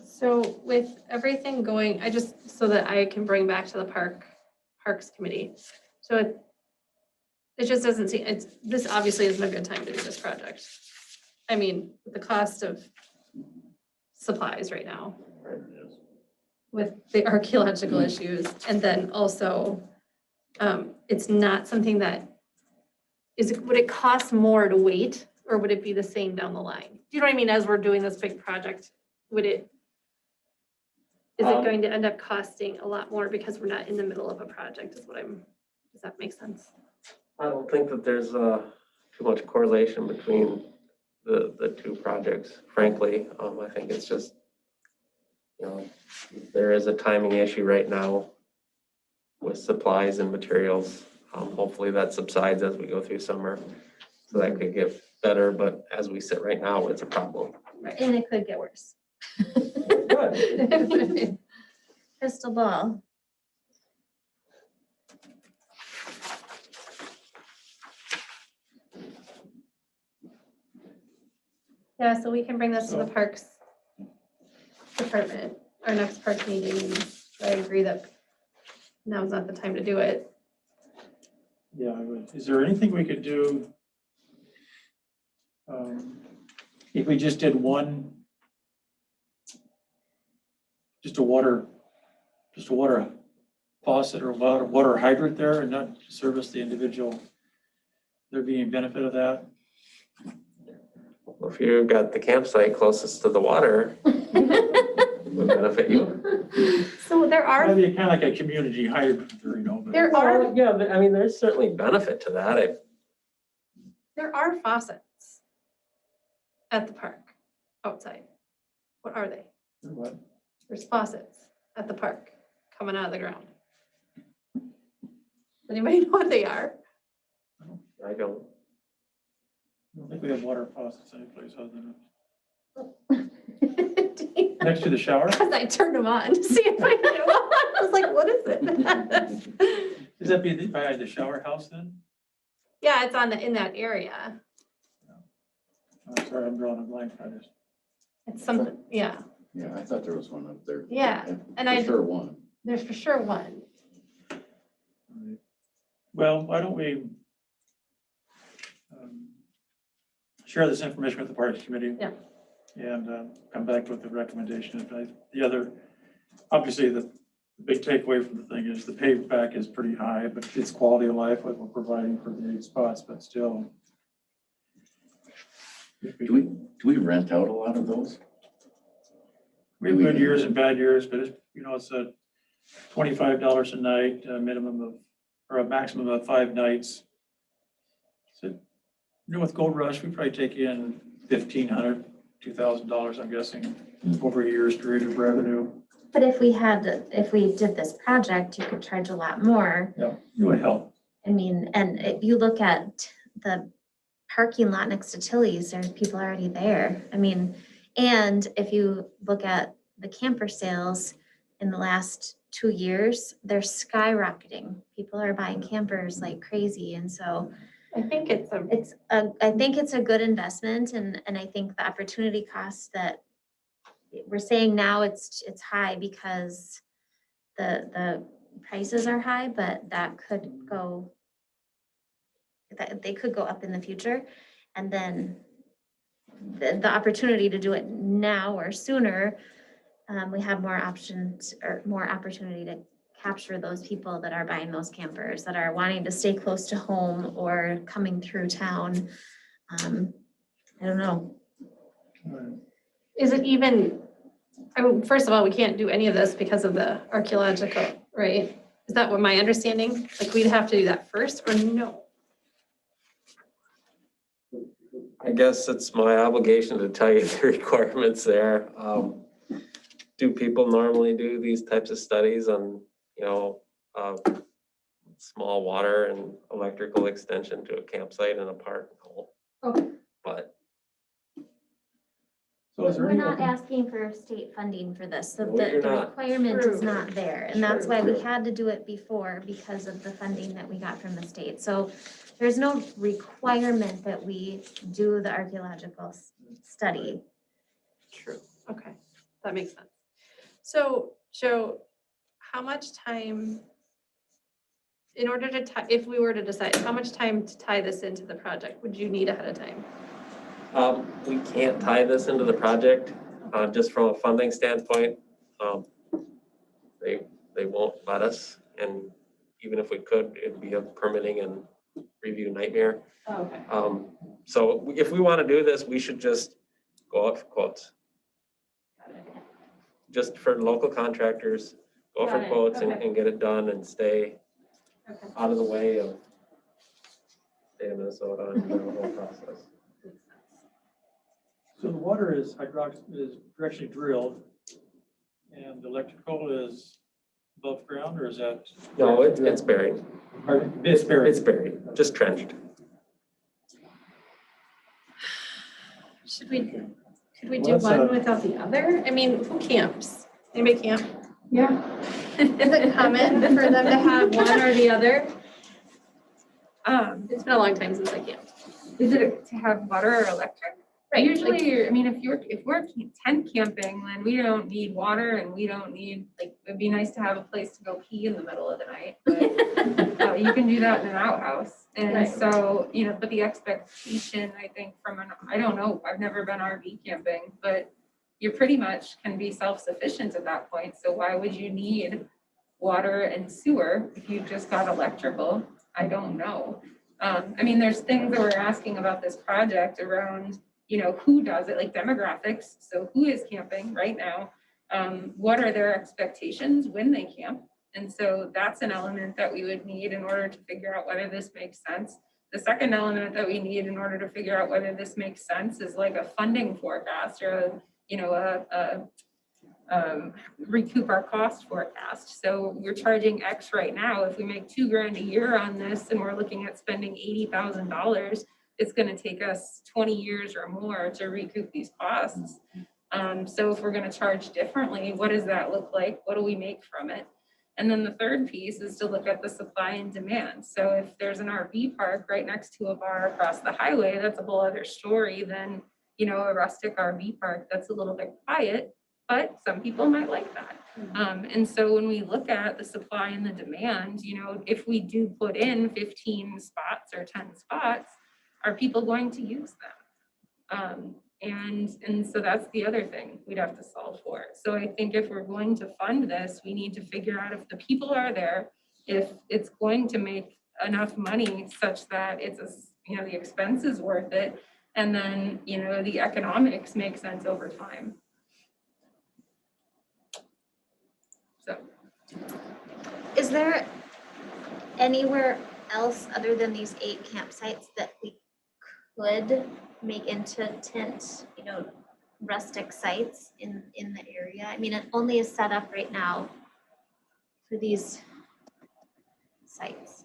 So with everything going, I just, so that I can bring back to the Parks Committee. So it just doesn't seem, this obviously isn't a good time to do this project. I mean, the cost of supplies right now with the archaeological issues. And then also, it's not something that, would it cost more to wait or would it be the same down the line? Do you know what I mean? As we're doing this big project, is it going to end up costing a lot more because we're not in the middle of a project is what does that make sense? I don't think that there's too much correlation between the two projects, frankly. I think it's just, there is a timing issue right now with supplies and materials. Hopefully that subsides as we go through summer, so that could get better, but as we sit right now, it's a problem. And it could get worse. Crystal ball. Yeah, so we can bring this to the Parks Department, our next park meeting. I agree that now's not the time to do it. Yeah, I would. Is there anything we could do? If we just did just a water faucet or water hydrant there and not service the individual, there be any benefit of that? Well, if you've got the campsite closest to the water, it would benefit you. So there are, Maybe kind of like a community hydrant, but there are, Well, yeah, but I mean, there's certainly benefit to that. there are faucets at the park outside. What are they? what? There's faucets at the park coming out of the ground. Does anybody know what they are? I don't. I don't think we have water faucets anyplace other than next to the shower. Because I turned them on to see if I knew. I was like, what is it? Is that by the shower house then? Yeah, it's in that area. I'm sorry, I'm drawing a blank. It's something, yeah, Yeah, I thought there was one up there. Yeah, and I- For sure one. there's for sure one. Well, why don't we share this information with the Parks Committee? Yeah. And come back with the recommendation. The other, obviously, the big takeaway from the thing is the payback is pretty high, but it's quality of life, what we're providing for the 8 spots, but still. Do we rent out a lot of those? We have good years and bad years, but it's a $25 a night, a minimum of, or a maximum of 5 nights. So, with Gold Rush, we probably take in $1,500, $2,000, I'm guessing, over a year's period of revenue. But if we did this project, you could charge a lot more. Yeah, it would help. I mean, and if you look at the parking lot next to Tilly's, there's people already there. I mean, and if you look at the camper sales in the last 2 years, they're skyrocketing. People are buying campers like crazy. And so I think I think it's a good investment, and I think the opportunity cost that we're saying now it's high because the prices are high, but that could go, they could go up in the future. And then the opportunity to do it now or sooner, we have more options or more opportunity to capture those people that are buying those campers, that are wanting to stay close to home or coming through town. I don't know. is it even, I mean, first of all, we can't do any of this because of the archaeological, right? Is that what my understanding? Like we'd have to do that first or no? I guess it's my obligation to tell you the requirements there. Do people normally do these types of studies on, small water and electrical extension to a campsite in a park? No. Okay. But So is there We're any not open- asking for state funding for this. The, No, the you're the not. requirement is True. not there. And that's why we had to do it before because of the funding that we got from the state. So there's no requirement that we do the archaeological study. True. Okay, that makes sense. So, Joe, how much time, in order to tie, if we were to decide, how much time to tie this into the project would you need ahead of time? We can't tie this into the project, just from a funding standpoint. They won't let us, and even if we could, it'd be a permitting and review nightmare. Oh, okay. So if we want to do this, we should just go out for quotes. Just for local contractors, go for Got it. quotes Okay. and get it done and stay Okay. out of the way of state of Minnesota and the whole process. So the water is is directionally drilled and the electrical is above ground, or is that? No, it's buried. It's buried. It's buried, just trenched. Well, Should we do that's, one without the other? I mean, who camps? Anybody camp? Yeah. Is it common for them to have one or the other? It's been a long time since I camped. Is it to have water or electric? Right, Usually, I mean, if we're tent camping, then we don't need water and we don't need, like, it'd be nice to have a place to go pee in the middle of the night. But you can do that in an outhouse. And Right. so, but the expectation, I think I don't know, I've never been RV camping, but you pretty much can be self-sufficient at that point. So why would you need water and sewer if you just got electrical? I don't know. I mean, there's things that we're asking about this project around, who does it, like demographics. So who is camping right now? What are their expectations when they camp? And so that's an element that we would need in order to figure out whether this makes sense. The second element that we need in order to figure out whether this makes sense is like a funding forecast or recoup our cost forecast. So we're charging X right now. If we make $2,000 a year on this and we're looking at spending $80,000, it's going to take us 20 years or more to recoup these costs. So if we're going to charge differently, what does that look like? What do we make from it? And then the third piece is to look at the supply and demand. So if there's an RV park right next to a bar across the highway, that's a whole other story than, a rustic RV park that's a little bit quiet, but some people might like that. And so when we look at the supply and the demand, if we do put in 15 spots or 10 spots, are people going to use them? And so that's the other thing we'd have to solve for. So I think if we're going to fund this, we need to figure out if the people are there, if it's going to make enough money such that it's the expense is worth it. And then, the economics make sense over time. So. Is there anywhere else other than these 8 campsites that we could make into tent, rustic sites in the area? I mean, it only is set up right now for these sites.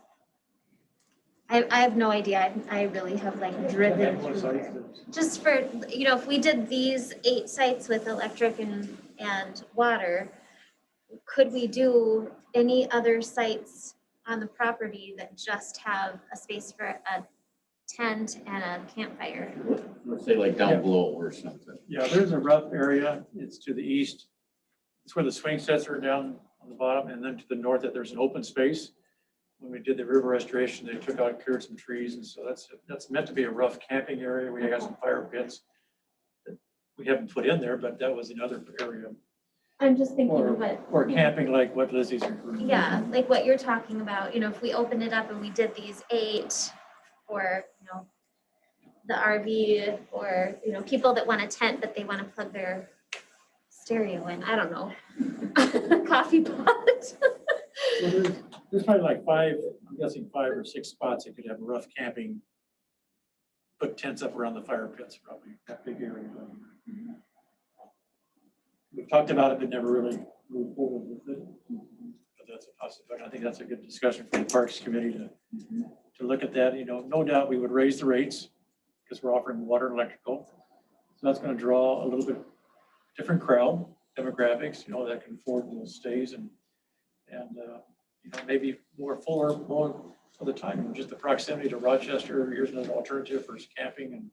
I have no idea. I really have driven through there. Just for, if we did these 8 sites with electric and water, could we do any other sites on the property that just have a space for a tent and a campfire? Let's say like down below or something. Yeah, there's a rough area. It's to the east. It's where the swing sets are down on the bottom, and then to the north that there's an open space. When we did the river restoration, they took out, cleared some trees, and so that's meant to be a rough camping area. We got some fire pits that we haven't put in there, but that was another area. I'm just thinking Or, what. or camping like what Lizzie's referring to. Yeah, like what you're talking about, if we opened it up and we did these 8 for, the RV or, people that want a tent, but they want to plug their stereo in, I don't know. Coffee pot. Well, there's probably like 5, I'm guessing 5 or 6 spots that could have rough camping. Put tents up around the fire pits, probably that big area. We've talked about it, but never really moved forward with it. But that's a possibility. I think that's a good discussion for the Parks Committee to look at that. No doubt we would raise the rates because we're offering water and electrical. So that's going to draw a little bit different crowd, demographics, that can afford those stays and maybe more fuller more of the time. Just the proximity to Rochester, here's another alternative for camping and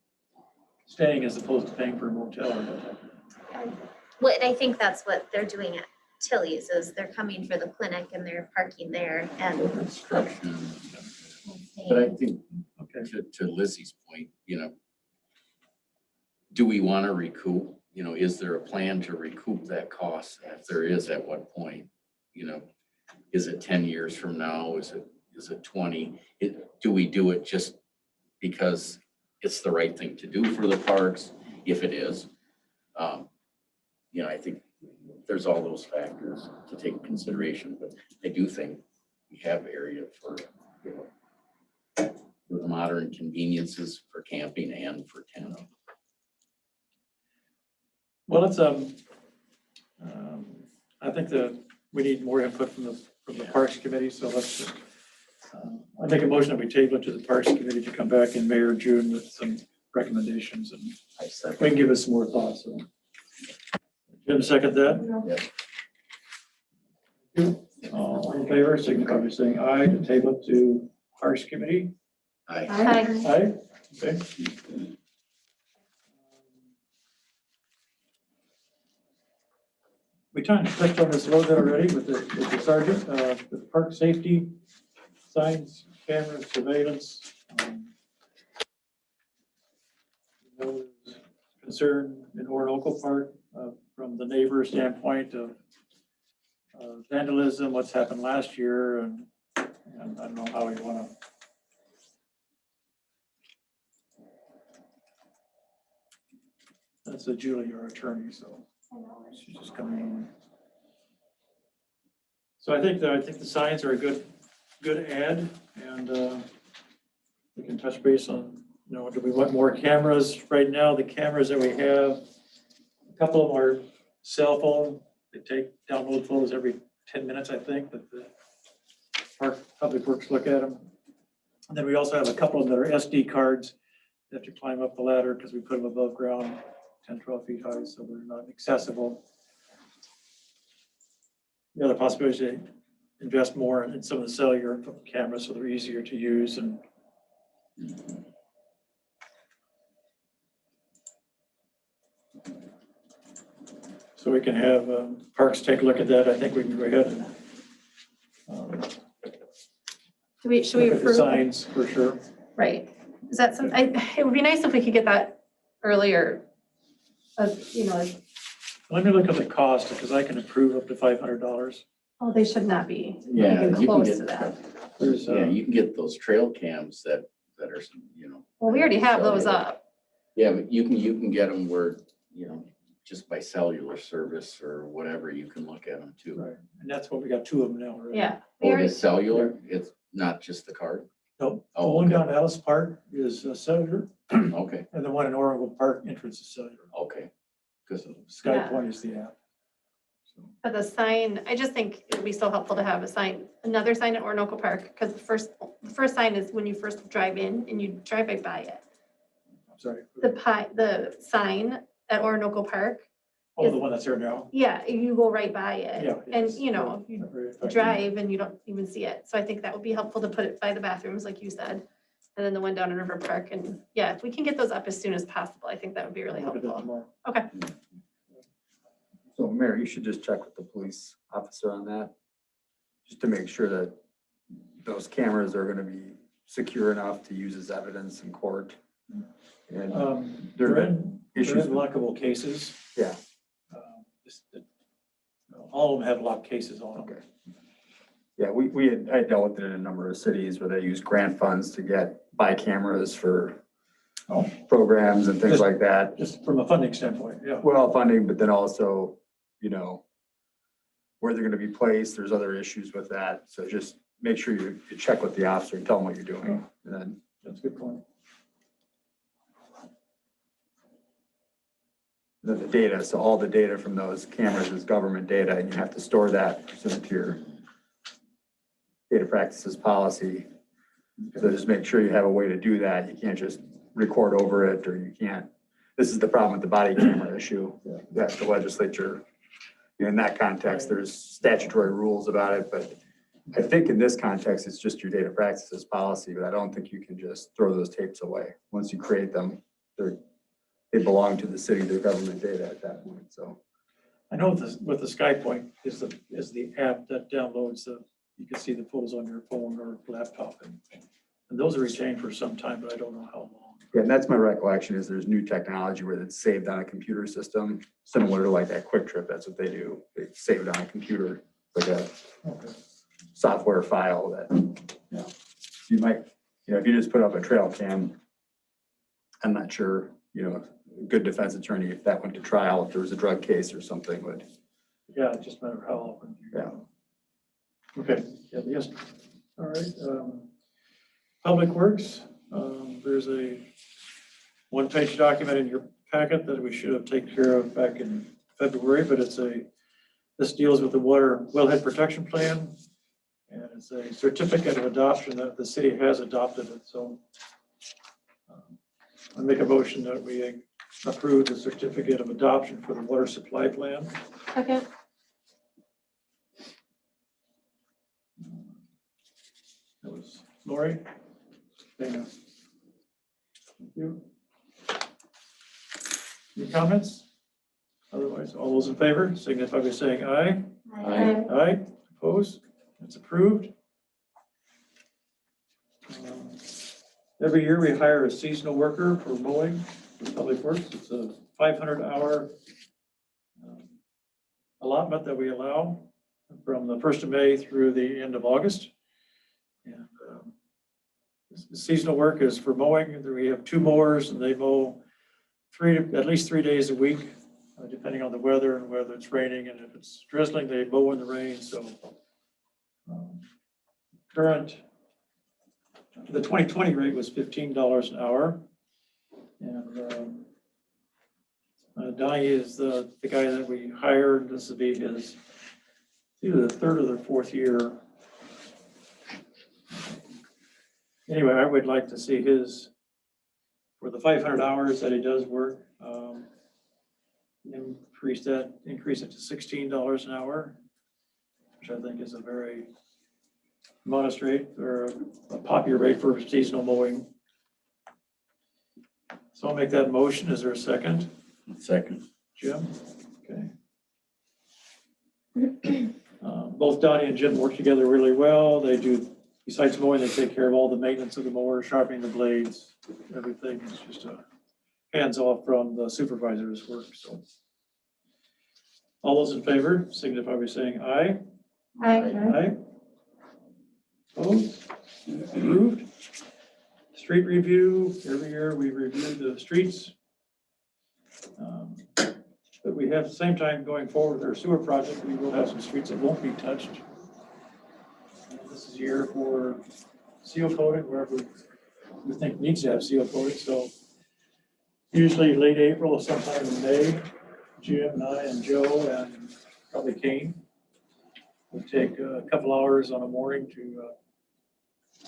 staying as opposed to paying for a motel or whatever. What, I think that's what they're doing at Tilly's, is they're coming for the clinic and they're parking there and. Construction. But I think, Okay. to Lizzie's point, do we want to recoup? Is there a plan to recoup that cost? If there is, at what point? Is it 10 years from now? Is it 20? Do we do it just because it's the right thing to do for the parks? If it is, I think there's all those factors to take into consideration, but I do think we have area for, for the modern conveniences for camping and for tent. Well, it's, I think that we need more input from the Parks Committee, so let's just, I make a motion that we table it to the Parks Committee to come back in May or June with some recommendations, and we can give us some more thoughts. So. Jim, second that? Yep. All in favor, signify by saying aye to table it to Parks Committee. Aye. Aye, okay. We kind of touched on this a little bit already with the sergeant, with park safety, signs, cameras, surveillance. Concern in Orinoco Park from the neighbor standpoint of vandalism, what's happened last year, and I don't know how we want to. That's Julie, our attorney, so she's just coming on. So I think the signs are a good add, and we can touch base on, do we want more cameras? Right now, the cameras that we have, a couple of them are cell phone. They download photos every 10 minutes, I think, but the Park Public Works look at them. And then we also have a couple of them that are SD cards. You have to climb up the ladder because we put them above ground, 10, 12 feet high, so they're not accessible. The other possibility is to invest more in some of the cellular cameras so they're easier to use. And so we can have Parks take a look at that. I think we can go ahead and Should we look at the approve? signs for sure. Right. Is that something, it would be nice if we could get that earlier. Let me look at the cost, because I can approve up to $500. Oh, they should not be Yeah, even you can close get, to that. There's, you can get those trail cams that are, Well, we already have those cellular. up. Yeah, but you can get them where, just by cellular service or whatever, you can look at them too. right, and that's what we got 2 of them now. Right? Yeah. We Oh, it already, is cellular? It's not just the card? Nope. The Oh, one okay. down at Alice Park is cellular, Okay, and the one in Oregon Park entrance is cellular. okay. Good. So Sky Point is the app. So, but the sign, I just think it would be so helpful to have a sign, another sign at Orinoco Park, because the first sign is when you first drive in and you drive right by it. I'm sorry. The sign at Orinoco Park, Oh, the one that's there now? yeah, you go right by it. Yeah. And, yes. you Not very effective. drive and you don't even see it. So I think that would be helpful to put it by the bathrooms, like you said. And then the one down in River Park. And yeah, if we can get those up as soon as possible, I think that would be really I'll look at that helpful. tomorrow. Okay. So Mayor, you should just check with the police officer on that, just to make sure that those cameras are gonna be secure enough to use as evidence in court. And They're in issues with- lockable cases. Yeah. All of them have locked cases on them. Okay. Yeah, I dealt with it in a number of cities where they use grant funds to buy cameras for Oh. programs and things like that. Just from a funding standpoint, yeah. Well, funding, but then also, where they're gonna be placed, there's other issues with that. So just make sure you check with the officer and tell them what you're doing. And then, That's a good point. then the data, so all the data from those cameras is government data, and you have to store that pursuant to your data practices policy. So just make sure you have a way to do that. You can't just record over it, or you can't. This is the problem with the body camera issue. That the legislature, in that context, there's statutory rules about it, but I think in this context, it's just your data practices policy, but I don't think you can just throw those tapes away. Once you create them, they they belong to the city, their government data at that point, so. I know with the SkyPoint is the app that downloads you can see the photos on your phone or laptop. And those are retained for some time, but I don't know how long. Yeah, and that's my recollection is there's new technology where it's saved on a computer system, similar to like that Quick Trip. That's what they do. They save it on a computer, like a Okay. software file that, yeah. You might, if you just put up a trail cam, I'm not sure, a good defense attorney, if that went to trial, if there was a drug case or something, would. Yeah, it just matter how often. Yeah. Okay, yeah, yes. All right. Public Works, there's a one-page document in your packet that we should have taken care of back in February, but this deals with the water wellhead protection plan. And it's a certificate of adoption that the city has adopted it, so I make a motion that we approve the certificate of adoption for the water supply plan. Okay. That was Lori. Dana. Thank you. Any comments? Otherwise, all those in favor signify by saying aye. Aye. Aye, opposed? That's approved. Every year we hire a seasonal worker for mowing for Public Works. It's a 500-hour allotment that we allow from the 1st of May through the end of August. And the seasonal work is for mowing. We have 2 mowers and they mow at least 3 days a week, depending on the weather and whether it's raining. And if it's drizzling, they mow in the rain. So the 2020 rate was $15 an hour. And Donnie is the guy that we hired. This will be his either the 3rd or the 4th year. Anyway, I would like to see his, for the 500 hours that he does work, increase it to $16 an hour, which I think is a very modest rate or a popular rate for seasonal mowing. So I'll make that motion. Is there a second? Second. Jim? Okay. Both Donnie and Jim work together really well. They do, besides mowing, they take care of all the maintenance of the mower, sharpening the blades, everything. It's just hands off from the supervisor's work. So all those in favor signify by saying aye. Aye. Opposed? Approved. Street review. Every year we review the streets. But we have the same time going forward with our sewer project, we will have some streets that won't be touched. This is a year for seal coating wherever we think needs to have seal coating. So usually late April, sometime in May, Jim and I and Joe and probably Kane will take a couple hours on a morning to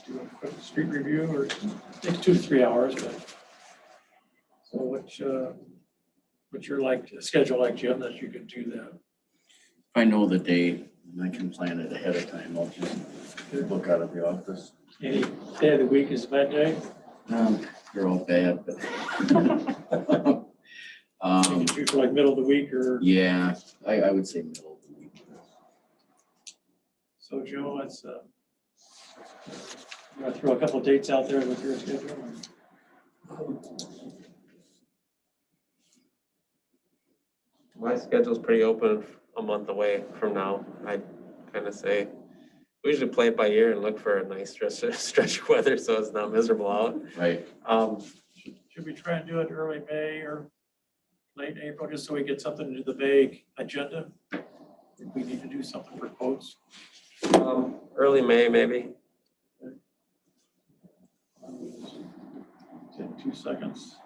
do a quick street review, or it takes 2 to 3 hours. But so what's your schedule like, Jim, that you can do that? If I know the day, I can plan it ahead of time. I'll just look out of the office. Any day of the week is a bad day? They're all bad, but. You can choose for like middle of the week or? Yeah, I would say middle of the week. So Joe, let's you want to throw a couple of dates out there with your schedule? My schedule's pretty open a month away from now. I kind of say, we usually play it by ear and look for a nice stretch of weather so it's not miserable out. Right. Should we try and do it early May or late April, just so we get something into the vague agenda? If we need to do something for quotes. Early May, maybe. Take 2 seconds.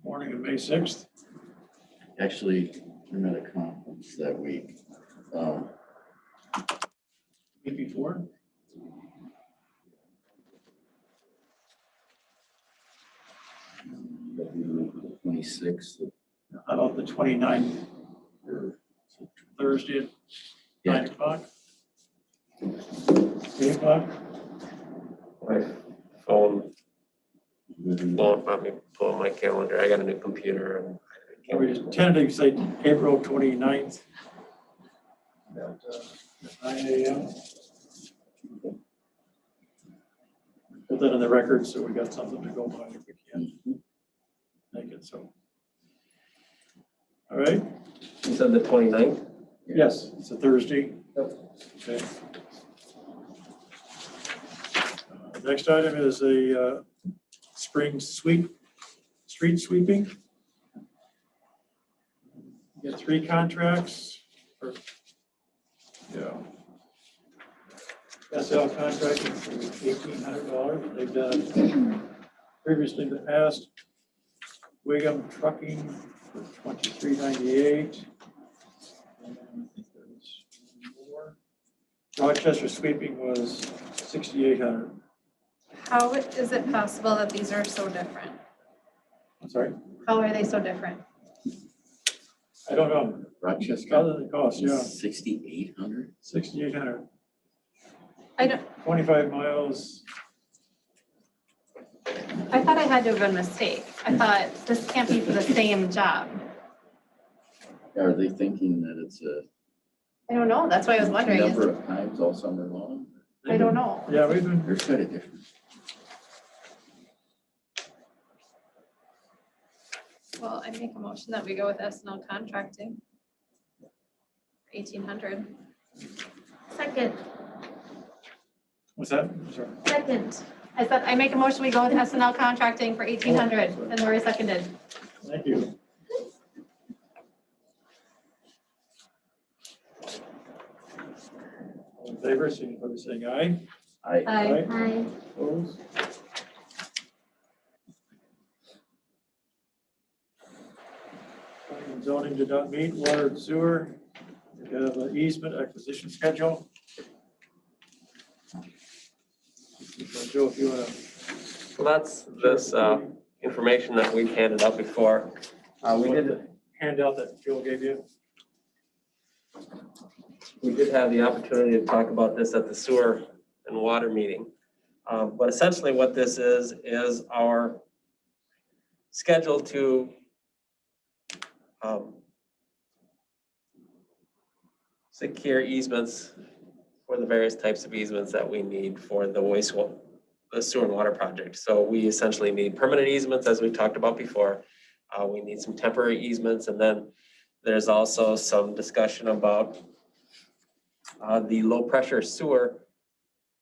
Morning of May 6th. Actually, I'm at a conference that week. Week before. That'd be the 26th. How about the 29th, Thursday at 9 o'clock? 8 o'clock? My phone won't let me pull up my calendar. I got a new computer and. I Or we can't- just tentatively say April 29th. At 9 a.m. Put that in the record so we got something to go by if we can make it so. All right, You said the 29th? yes, it's a Thursday. Okay. Next item is a spring sweep, street sweeping. You get 3 contracts. Yeah. SL contracting for $1,800. They've done previously in the past. Wiggum Trucking for $23.98. And I think there's more. Rochester Sweeping was $6,800. How is it possible that these are so different? I'm sorry, How are they so different? I don't know. Rochester Other than cost, yeah, is 6,800. $6,800. I don't, 25 miles. I thought I had to have been a mistake. I thought this can't be for the same job. Are they thinking that it's a I don't know. That's why I was wondering. Is number it- of times all summer long? I don't know. Yeah, we've been, They're kind of different. Well, I make a motion that we go with S&L contracting. 1,800. Second, what's that? I'm sorry. second. I said, I make a motion, we go with S&L contracting for 1,800, and Lori seconded. Thank you. All in favor, signify by saying aye. I, Aye. Opposed? Planning and zoning did not meet, water and sewer. We have an easement acquisition schedule. Joe, if you want to. Well, that's this information that we've handed out before. We did Handout that Joe gave you. have the opportunity to talk about this at the sewer and water meeting. But essentially what this is our schedule to secure easements for the various types of easements that we need for the sewer and water project. So we essentially need permanent easements, as we talked about before. We need some temporary easements, and then there's also some discussion about the low pressure sewer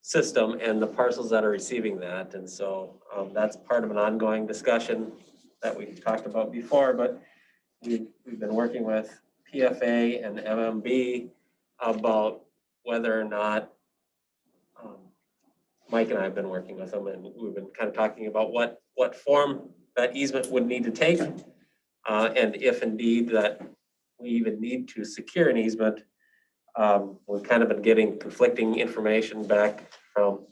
system and the parcels that are receiving that. And so that's part of an ongoing discussion that we've talked about before, but we've been working with PFA and MMB about whether or not, Mike and I have been working with them, and we've been kind of talking about what form that easement would need to take. And if indeed that we even need to secure an easement, we've kind of been getting conflicting information back from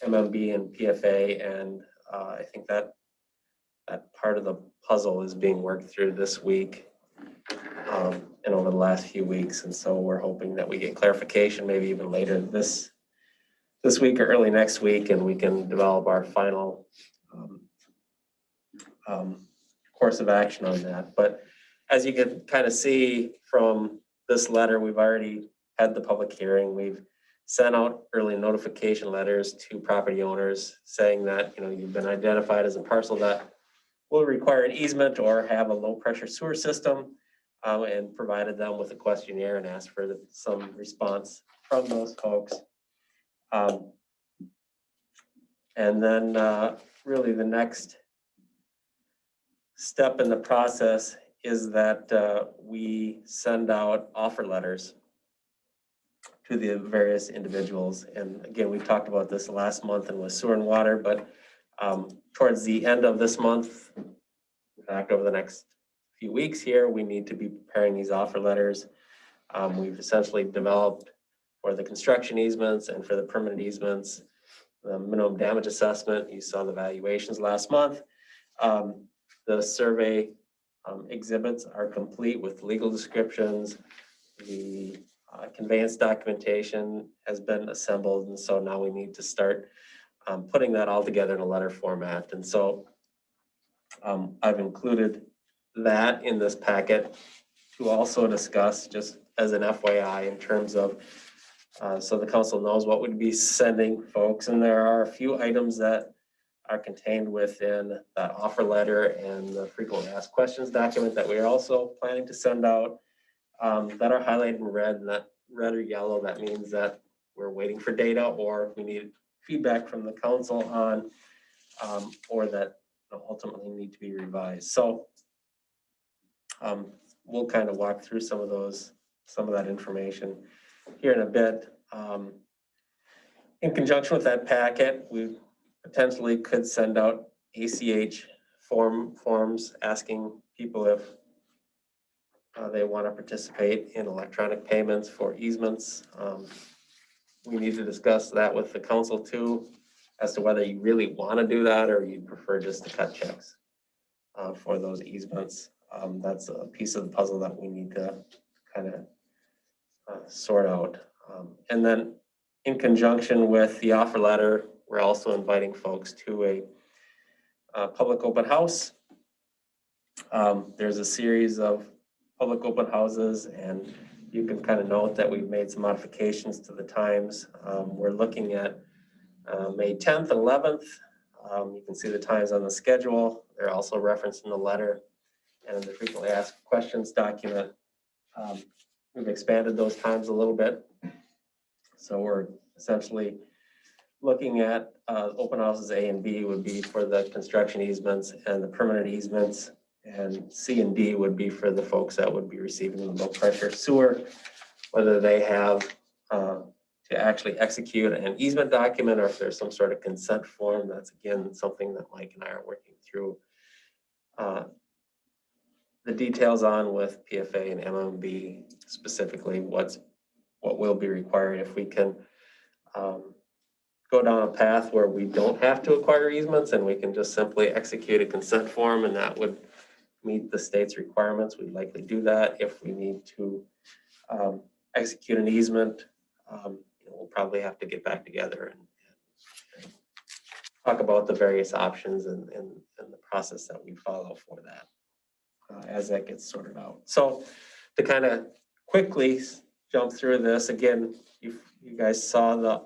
MMB and PFA, and I think that part of the puzzle is being worked through this week and over the last few weeks. And so we're hoping that we get clarification, maybe even later this week or early next week, and we can develop our final course of action on that. But as you can kind of see from this letter, we've already had the public hearing. We've sent out early notification letters to property owners saying that, you've been identified as a parcel that will require an easement or have a low pressure sewer system, and provided them with a questionnaire and asked for some response from those folks. And then really the next step in the process is that we send out offer letters to the various individuals. And again, we talked about this last month and with sewer and water, but towards the end of this month, in fact, over the next few weeks here, we need to be preparing these offer letters. We've essentially developed for the construction easements and for the permanent easements, the minimum damage assessment. You saw the valuations last month. The survey exhibits are complete with legal descriptions, the Conveyance documentation has been assembled, and so now we need to start putting that all together in a letter format. And so I've included that in this packet to also discuss, just as an FYI, in terms of, so the council knows what we'd be sending folks. And there are a few items that are contained within that offer letter and the frequently asked questions document that we are also planning to send out, that are highlighted in red, and that red or yellow, that means that we're waiting for data or we need feedback from the council on, or that ultimately need to be revised. So we'll kind of walk through some of that information here in a bit. In conjunction with that packet, we potentially could send out ACH forms asking people if they want to participate in electronic payments for easements. We need to discuss that with the council too, as to whether you really want to do that or you'd prefer just to cut checks for those easements. That's a piece of the puzzle that we need to kind of sort out. And then in conjunction with the offer letter, we're also inviting folks to a public open house. There's a series of public open houses, and you can kind of note that we've made some modifications to the times. We're looking at May 10th and 11th. You can see the times on the schedule. They're also referenced in the letter and in the frequently asked questions document. We've expanded those times a little bit. So we're essentially looking at open houses A and B would be for the construction easements and the permanent easements, and C and D would be for the folks that would be receiving the low pressure sewer, whether they have to actually execute an easement document or if there's some sort of consent form. That's again something that Mike and I are working through the details on with PFA and MMB, specifically what will be required if we can go down a path where we don't have to acquire easements and we can just simply execute a consent form, and that would meet the state's requirements. We'd likely do that. If we need to execute an easement, we'll probably have to get back together and talk about the various options and the process that we follow for that as that gets sorted out. So to kind of quickly jump through this, again, you guys saw the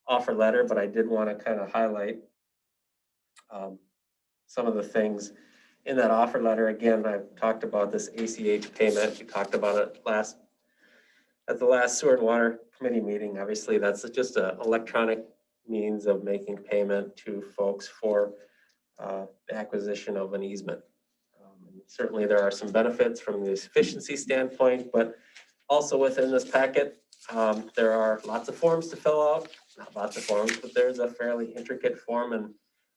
offer letter, but I did want to kind of highlight some of the things in that offer letter. Again, I've talked about this ACH payment. We talked about it at the last Sewer and Water Committee meeting. Obviously, that's just an electronic means of making payment to folks for the acquisition of an easement. Certainly, there are some benefits from the efficiency standpoint, but also within this packet, there are lots of forms to fill out. Not lots of forms, but there's a fairly intricate form, and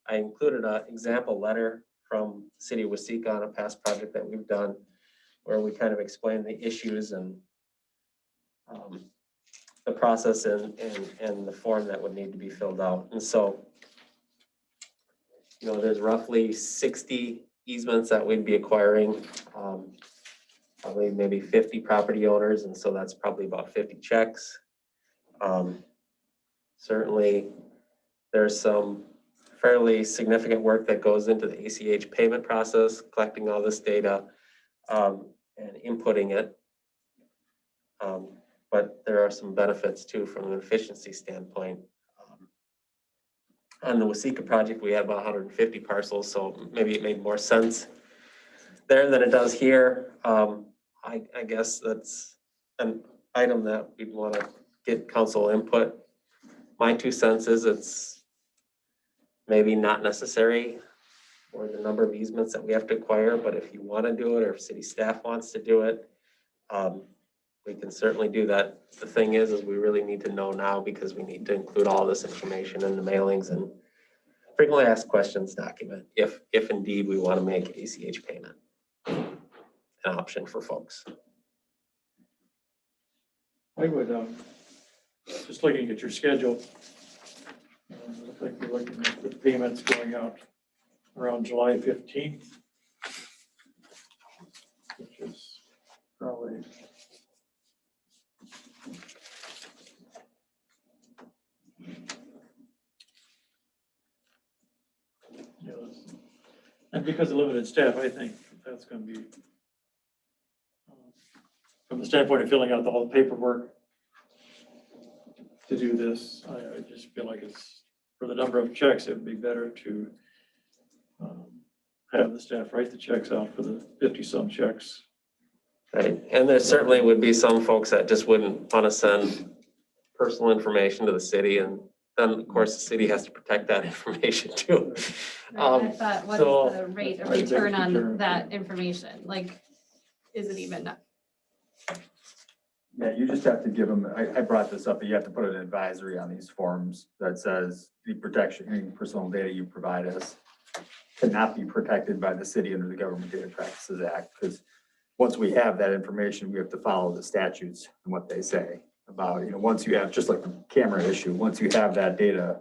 I included an example letter from the city of Waseca on a past project that we've done, where we kind of explain the issues and the process and the form that would need to be filled out. And so, there's roughly 60 easements that we'd be acquiring, probably maybe 50 property owners, and so that's probably about 50 checks. Certainly, there's some fairly significant work that goes into the ACH payment process, collecting all this data and inputting it. But there are some benefits too from an efficiency standpoint. On the Waseca project, we had about 150 parcels, so maybe it made more sense there than it does here. I guess that's an item that we'd want to get council input. My 2 cents is it's maybe not necessary for the number of easements that we have to acquire, but if you want to do it or if city staff wants to do it, we can certainly do that. The thing is we really need to know now, because we need to include all this information in the mailings and frequently asked questions document if indeed we want to make ACH payment an option for folks. I would, just looking at your schedule, look like you're looking at the payments going out around July 15th, which is probably And because of limited staff, I think that's gonna be, from the standpoint of filling out all the paperwork to do this, I just feel like it's, for the number of checks, it would be better to have the staff write the checks out for the 50-some checks. Right, and there certainly would be some folks that just wouldn't want to send personal information to the city, and then, of course, the city has to protect that information too. I thought, what so- is the rate of Right, return on return. that information? Like, is it even, Yeah, you just have to give them, I brought this up, but you have to put an advisory on these forms that says the protection, any personal data you provide us cannot be protected by the city under the Government Data Practices Act, because once we have that information, we have to follow the statutes and what they say about, once you have, just like the camera issue, once you have that data,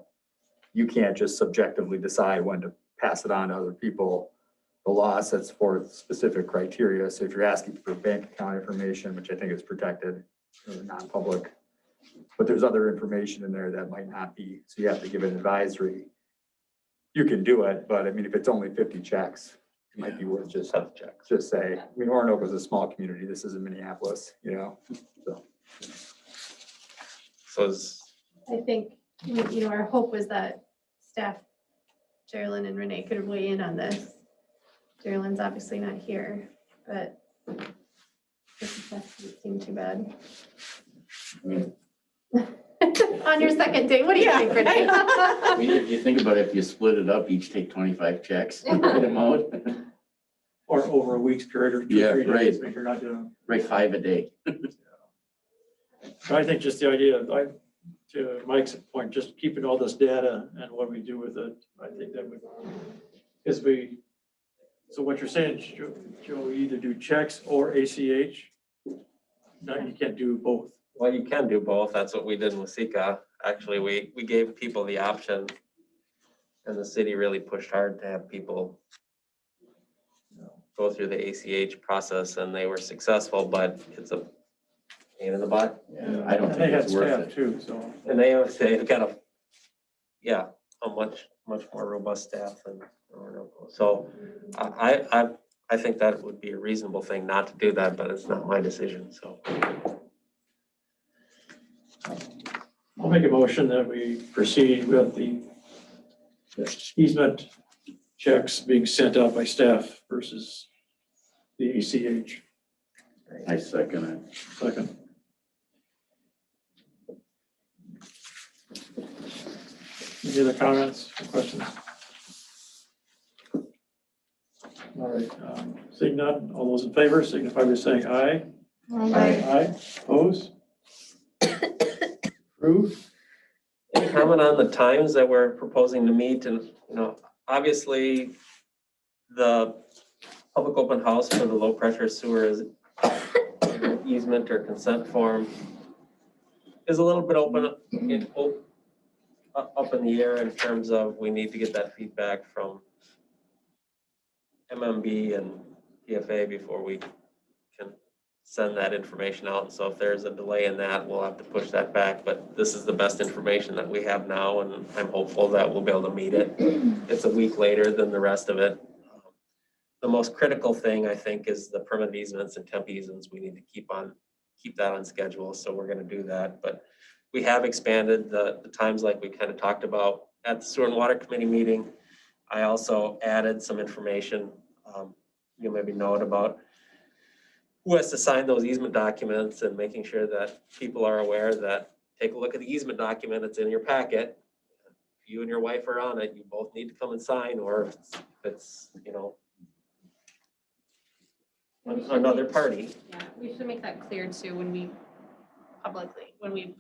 you can't just subjectively decide when to pass it on to other people. The law sets forth specific criteria. So if you're asking for bank account information, which I think is protected, non-public, but there's other information in there that might not be, so you have to give an advisory. You can do it, but I mean, if it's only 50 checks, it might be worth just say, Oronoque was a small community. This isn't Minneapolis, so. So is, I think, our hope was that staff, Geraldine and Renee could weigh in on this. Geraldine's obviously not here, but this doesn't seem too bad. On your second day, what do you think, Renee? I mean, if you think about it, if you split it up, each take 25 checks, and write them out, Or over a week's period or 2 Yeah, 3 days, right. if you're not doing. write 5 a day. So I think just the idea, to Mike's point, just keeping all this data and what we do with it, I think that would, because so what you're saying, Joe, you either do checks or ACH. No, you can't do both. well, you can do both. That's what we did in Wasika. Actually, we gave people the option, and the city really pushed hard to have people go through the ACH process, and they were successful, but it's a pain in the butt. Yeah, I don't And think they had it's worth staff it. too, so. And they've got a much more robust staff than Oronoque. So I think that would be a reasonable thing not to do that, but it's not my decision, so. I'll make a motion that we proceed with the easement checks being sent out by staff versus the ACH. I second it. Second. Any other comments, or questions? All right, seeing none, all those in favor signify by saying aye. Aye. Opposed? Approved? Any comment on the times that we're proposing to meet? And, obviously, the public open house for the low pressure sewer is easement or consent form is a little bit up in the air in terms of we need to get that feedback from MMB and PFA before we can send that information out. And so if there's a delay in that, we'll have to push that back. But this is the best information that we have now, and I'm hopeful that we'll be able to meet it. It's a week later than the rest of it. The most critical thing, I think, is the permanent easements and temp easements. We need to keep that on schedule. So we're going to do that. But we have expanded the times like we kind of talked about at the Sewer and Water Committee meeting. I also added some information, you maybe know it about who has to sign those easement documents and making sure that people are aware that take a look at the easement document. It's in your packet. If you and your wife are on it, you both need to come and sign, or if it's another party. Yeah, we should make that clear too when we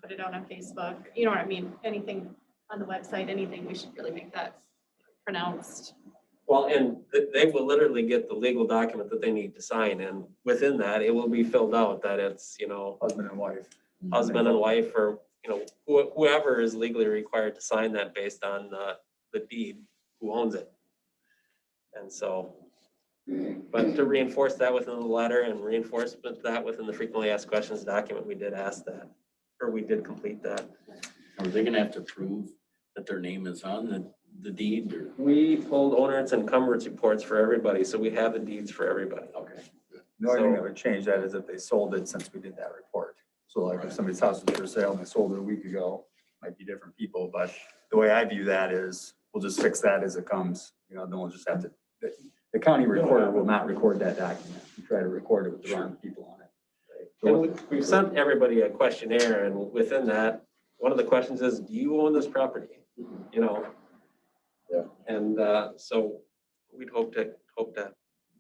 put it out on Facebook, you know what I mean? Anything on the website, anything, we should really make that pronounced. Well, and they will literally get the legal document that they need to sign, and within that, it will be filled out that it's, Husband and wife. husband and wife, or, whoever is legally required to sign that based on the deed, who owns it. And so, but to reinforce that within the letter and reinforcement that within the frequently asked questions document, we did ask that, or we did complete that. Are they gonna have to prove that their name is on the deed or? We pulled owners and encumbrance reports for everybody, so we have the deeds for everybody. Okay. The only thing that So- would change that is if they sold it since we did that report. So like if somebody's house was for sale and they sold it a week ago, might be different people, but the way I view that is we'll just fix that as it comes. Then we'll just have to, the county recorder will not record that document. We try to record it with the wrong people on it. And we've sent everybody a questionnaire, and within that, one of the questions is, do you own this property? Yeah. And so we'd hope to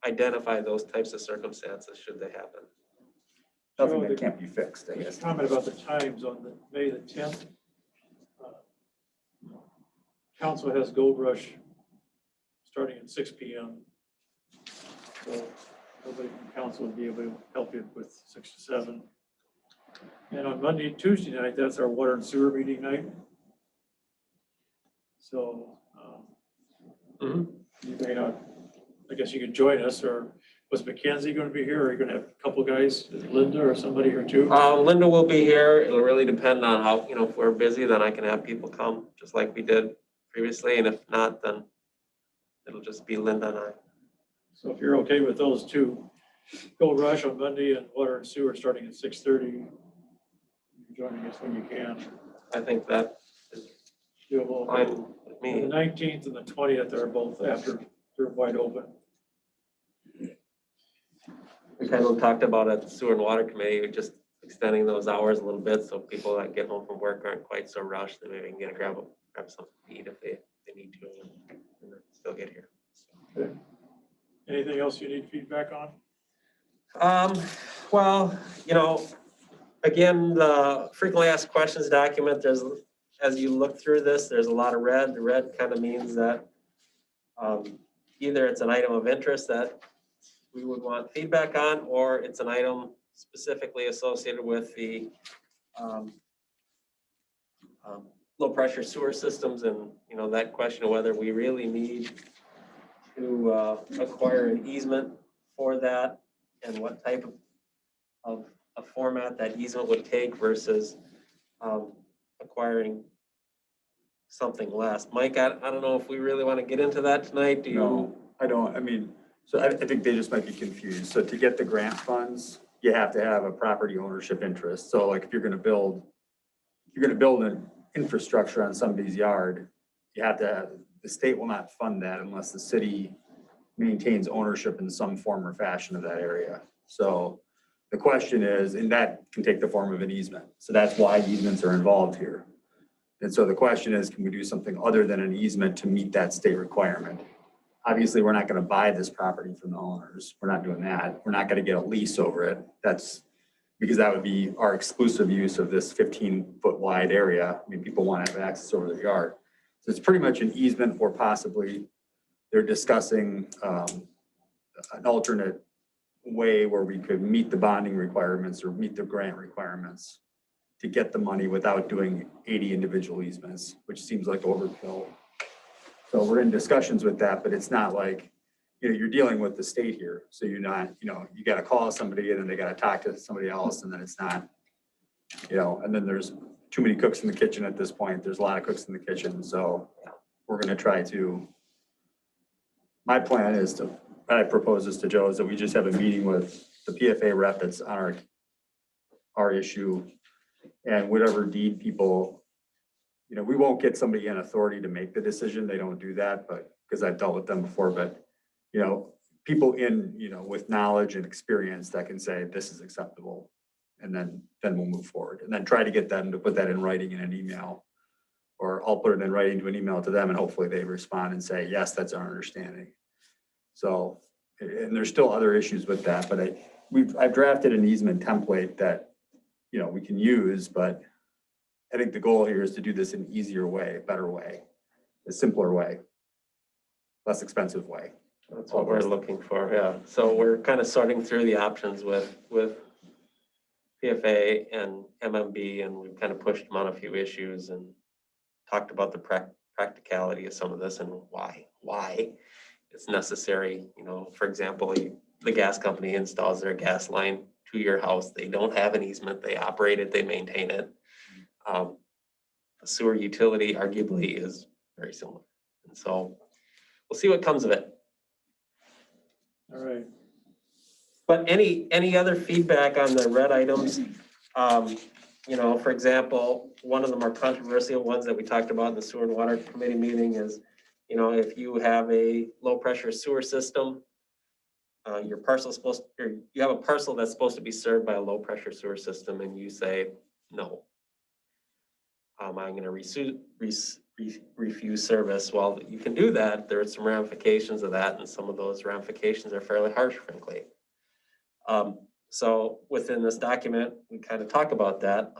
identify those types of circumstances should they happen. Nothing that can't be fixed, I guess. Comment about the times on the May the 10th. Council has Gold Rush starting at 6 PM. So nobody from council will be able to help you with 6 to 7. And on Monday, Tuesday night, that's our water and sewer meeting night. So you may not, I guess you could join us, or was Mackenzie going to be here? Or are you going to have a couple guys, Linda or somebody here too? Linda will be here. It'll really depend on how, if we're busy, then I can have people come, just like we did previously, and if not, then it'll just be Linda and I. So if you're okay with those two, Gold Rush on Monday and water and sewer starting at 6:30. You're joining us when you can. I think that is Doable. fine with The me. 19th and the 20th are both after, they're wide open. We kind of talked about at the sewer and water committee, just extending those hours a little bit, so people that get home from work aren't quite so rushed, they maybe can grab something to eat if they need to, and still get here. Okay. Anything else you need feedback on? Well, again, the frequently asked questions document, as you look through this, there's a lot of red. The red kind of means that either it's an item of interest that we would want feedback on, or it's an item specifically associated with the low pressure sewer systems, and that question of whether we really need to acquire an easement for that, and what type of a format that easement would take versus acquiring something less. Mike, I don't know if we really want to get into that tonight. Do you? No, I don't. So I think they just might be confused. So to get the grant funds, you have to have a property ownership interest. So like if you're gonna build an infrastructure on somebody's yard, you have to have, the state will not fund that unless the city maintains ownership in some form or fashion of that area. So the question is, and that can take the form of an easement. So that's why easements are involved here. And so the question is, can we do something other than an easement to meet that state requirement? Obviously, we're not going to buy this property from the owners. We're not doing that. We're not going to get a lease over it. That's because that would be our exclusive use of this 15-foot wide area. People want to have access over their yard. So it's pretty much an easement, or possibly they're discussing an alternate way where we could meet the bonding requirements or meet the grant requirements to get the money without doing 80 individual easements, which seems like overkill. So we're in discussions with that, but it's not like, you're dealing with the state here. So you're not, you got to call somebody and then they got to talk to somebody else, and then it's not, and then there's too many cooks in the kitchen at this point. There's a lot of cooks in the kitchen. So we're going to try to, my plan is to, I propose this to Joe, is that we just have a meeting with the PFA rep that's on our issue, and whatever deed people, we won't get somebody in authority to make the decision. They don't do that, but because I've dealt with them before, but people in, with knowledge and experience that can say this is acceptable, and then we'll move forward, and then try to get them to put that in writing in an email, or I'll put it in writing to an email to them, and hopefully they respond and say, yes, that's our understanding. So, and there's still other issues with that, but I've drafted an easement template that, we can use, but I think the goal here is to do this in an easier way, a better way, a simpler way, less expensive way. That's what we're looking for, yeah. So we're kind of sorting through the options with PFA and MMB, and we've kind of pushed them on a few issues and talked about the practicality of some of this and why it's necessary. For example, the gas company installs their gas line to your house. They don't have an easement. They operate it, they maintain it. The sewer utility arguably is very similar. And so we'll see what comes of it. All right. But any other feedback on the red items? You know, for example, one of the more controversial ones that we talked about in the sewer and water committee meeting is, you know, if you have a low pressure sewer system, your parcel is supposed, or you have a parcel that's supposed to be served by a low pressure sewer system and you say, no. I'm gonna refuse service. Well, you can do that. There are some ramifications of that, and some of those ramifications are fairly harsh, frankly. So within this document, we kind of talk about that.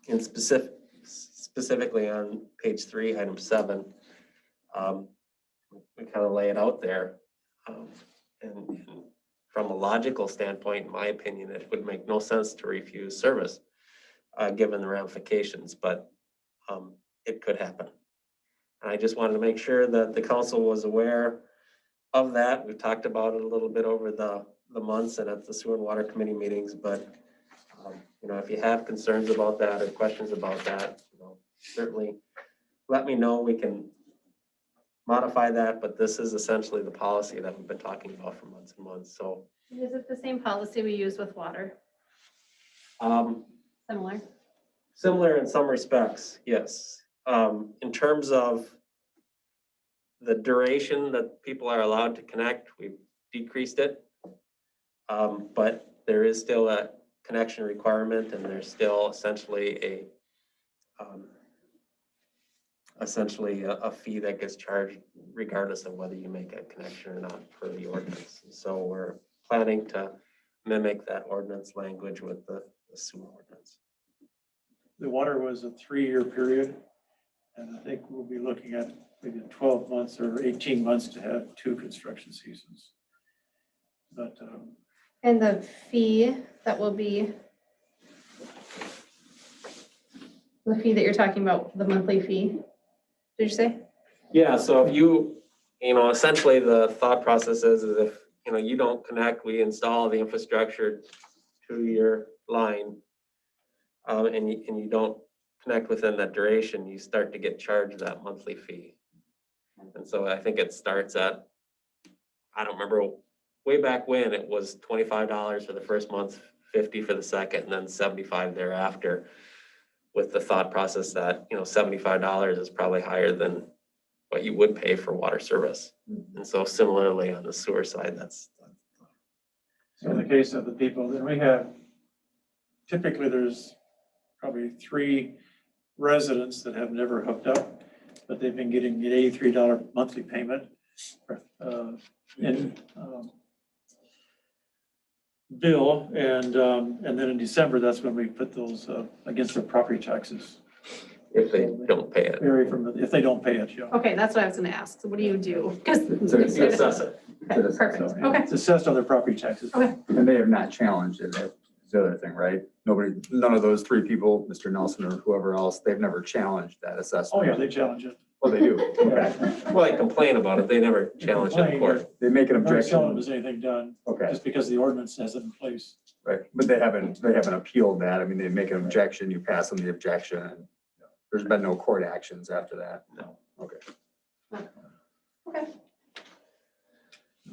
In specifically on page 3, item 7, we kind of lay it out there. And from a logical standpoint, in my opinion, it would make no sense to refuse service, given the ramifications, but it could happen. And I just wanted to make sure that the council was aware of that. We talked about it a little bit over the months and at the sewer and water committee meetings, but you know, if you have concerns about that or questions about that, you know, certainly let me know. We can modify that, but this is essentially the policy that we've been talking about for months and months. So Is it the same policy we use with water? Similar? similar in some respects, yes. In terms of the duration that people are allowed to connect, we've decreased it. But there is still a connection requirement, and there's still essentially a fee that gets charged regardless of whether you make a connection or not per the ordinance. So we're planning to mimic that ordinance language with the sewer ordinance. The water was a 3-year period, and I think we'll be looking at maybe 12 months or 18 months to have 2 construction seasons. But And the fee that will be, the fee that you're talking about, the monthly fee, did you say? Yeah, so if you know, essentially the thought process is if, you know, you don't connect, we install the infrastructure to your line, and you don't connect within that duration, you start to get charged that monthly fee. And so I think it starts at, I don't remember, way back when it was $25 for the first month, $50 for the second, and then $75 thereafter, with the thought process that, you know, $75 is probably higher than what you would pay for water service. And so similarly on the sewer side, that's. so in the case of the people that we have, typically there's probably 3 residents that have never hooked up, but they've been getting an $83 monthly payment. Bill, and then in December, that's when we put those against their property taxes. If they don't pay it. Vary from, if they don't pay it, yeah. Okay, that's what I was gonna ask. So what do you do? Because. So You assess it. Perfect, So okay. it's assessed on their property taxes. Okay. And they have not challenged it, that's the other thing, right? None of those 3 people, Mr. Nelson or whoever else, they've never challenged that assessment. Oh, yeah, they challenge it. Oh, they do, okay. Well, they complain about it. They never challenge it in court. They make an Never tell them objection, there's anything done, okay, just because the ordinance has it in place. right, but they haven't appealed that, I mean, they make an objection, you pass them the objection, and there's been no court actions after that. No. Okay. Okay.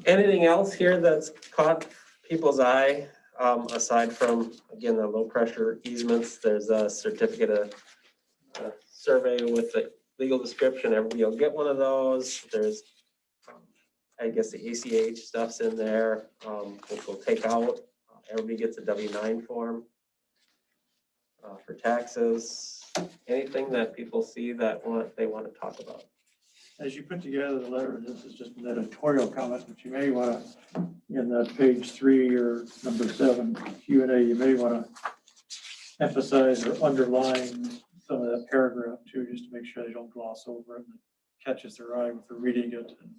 Anything else here that's caught people's eye, aside from, again, the low pressure easements? There's a certificate of survey with the legal description. Everybody will get one of those. There's, I guess the ACH stuff's in there, which we'll take out. Everybody gets a W-9 form for taxes. Anything that people see that they want to talk about? As you put together the letter, this is just an editorial comment, but you may want to, in that page 3 or number 7 Q&A, you may want to emphasize or underline some of that paragraph too, just to make sure they don't gloss over it and it catches their eye when they're reading it. And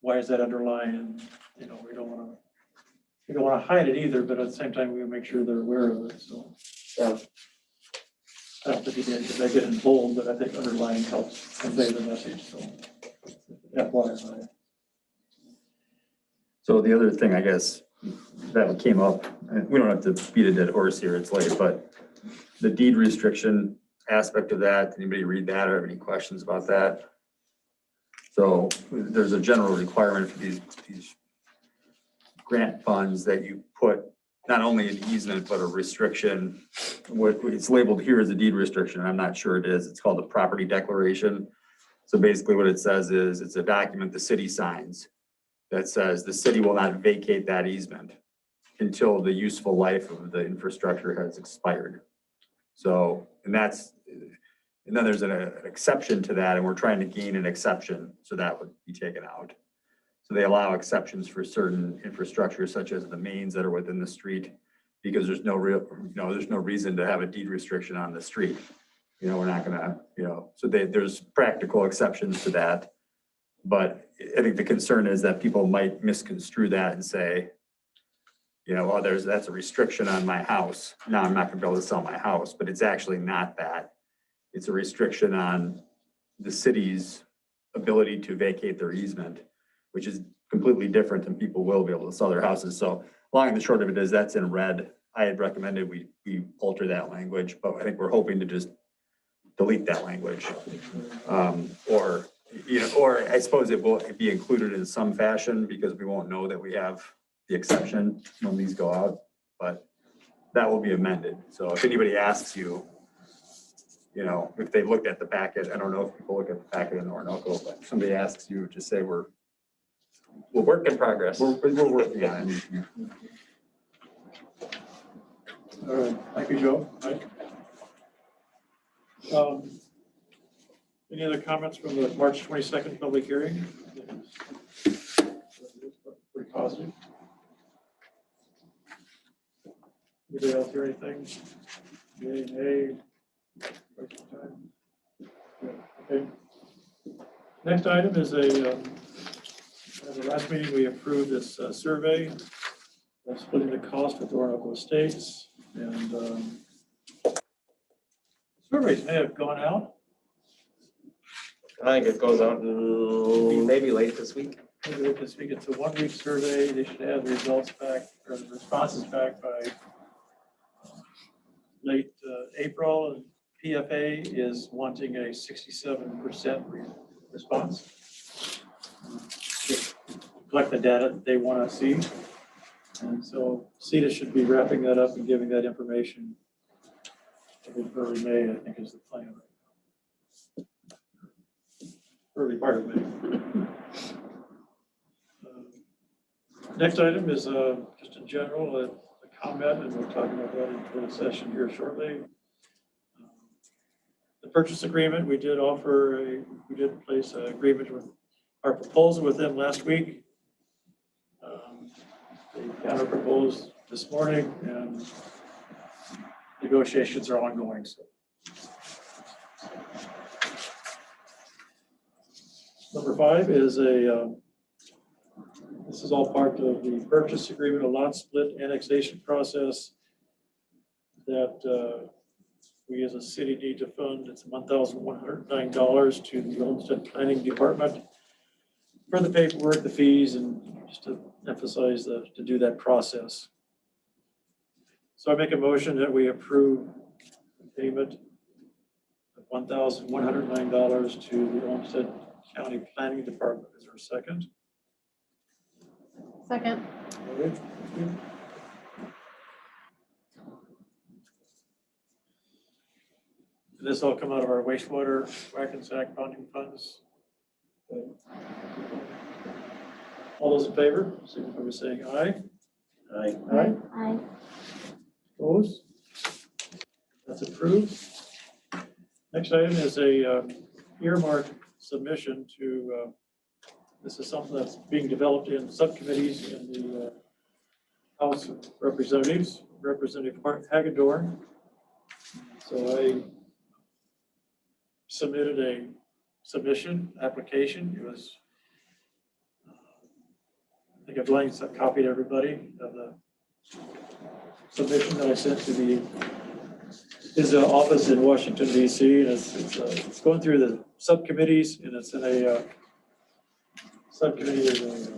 why is that underlined? And, you know, we don't want to hide it either, but at the same time, we make sure they're aware of it. So Yeah. I don't think you did, because I did in bold, but I think underlining helps convey the message. So FYI. So the other thing, I guess, that came up, and we don't have to beat a dead horse here, it's late, but the deed restriction aspect of that, anybody read that or have any questions about that? So there's a general requirement for these grant funds that you put not only an easement, but a restriction. What it's labeled here as a deed restriction, I'm not sure it is. It's called a property declaration. So basically what it says is it's a document the city signs that says the city will not vacate that easement until the useful life of the infrastructure has expired. So, and then there's an exception to that, and we're trying to gain an exception, so that would be taken out. So they allow exceptions for certain infrastructure such as the mains that are within the street, because there's no reason to have a deed restriction on the street. We're not gonna, so there's practical exceptions to that. But I think the concern is that people might misconstrue that and say, oh, that's a restriction on my house. Now I'm not gonna be able to sell my house, but it's actually not that. It's a restriction on the city's ability to vacate their easement, which is completely different than people will be able to sell their houses. So long and the short of it is that's in red. I had recommended we alter that language, but I think we're hoping to just delete that language. Or I suppose it will be included in some fashion because we won't know that we have the exception when these go out, but that will be amended. So if anybody asks you, if they looked at the packet, I don't know if people look at the packet in the Orinoco, but if somebody asks you, just say we're work in progress. we're working on it. All right, thank you, Joe. All right. Any other comments from the March 22nd public hearing? Pretty positive. Anybody else hear anything? Yay, nay? Question time? Yeah, okay. Next item is at the last meeting, we approved this survey of splitting the cost with Orinoco Estates, and surveys may have gone out. I think it goes out maybe late this week. Maybe this week. It's a 1-week survey. They should have the results back, or the responses back by late April. And PFA is wanting a 67% response. Collect the data that they want to see. And so CETA should be wrapping that up and giving that information in early May, I think is the plan. Early part of May. Next item is just in general, a comment, and we'll talk about that in closed session here shortly. The purchase agreement, we did place an agreement with our proposal with them last week. They counter proposed this morning, and negotiations are ongoing. So. Number 5 is this is all part of the purchase agreement, a lot split annexation process that we as a city need to fund. It's $1,109 to the Olmsted Planning Department for the paperwork, the fees, and just to emphasize to do that process. So I make a motion that we approve the payment of $1,109 to the Olmsted County Planning Department. Is there a second? Second. All right, thank you. Did this all come out of our wastewater whack and sack bonding funds? Okay. All those in favor, signify by saying aye. Aye. Aye. Aye. Opposed? That's approved. Next item is a earmark submission to, this is something that's being developed in subcommittees in the House of Representatives, Representative Hagedorn. So I submitted a submission application. It was, I think I've copied everybody of the submission that I sent to his office in Washington, D.C. And it's going through the subcommittees, and it's in a subcommittee is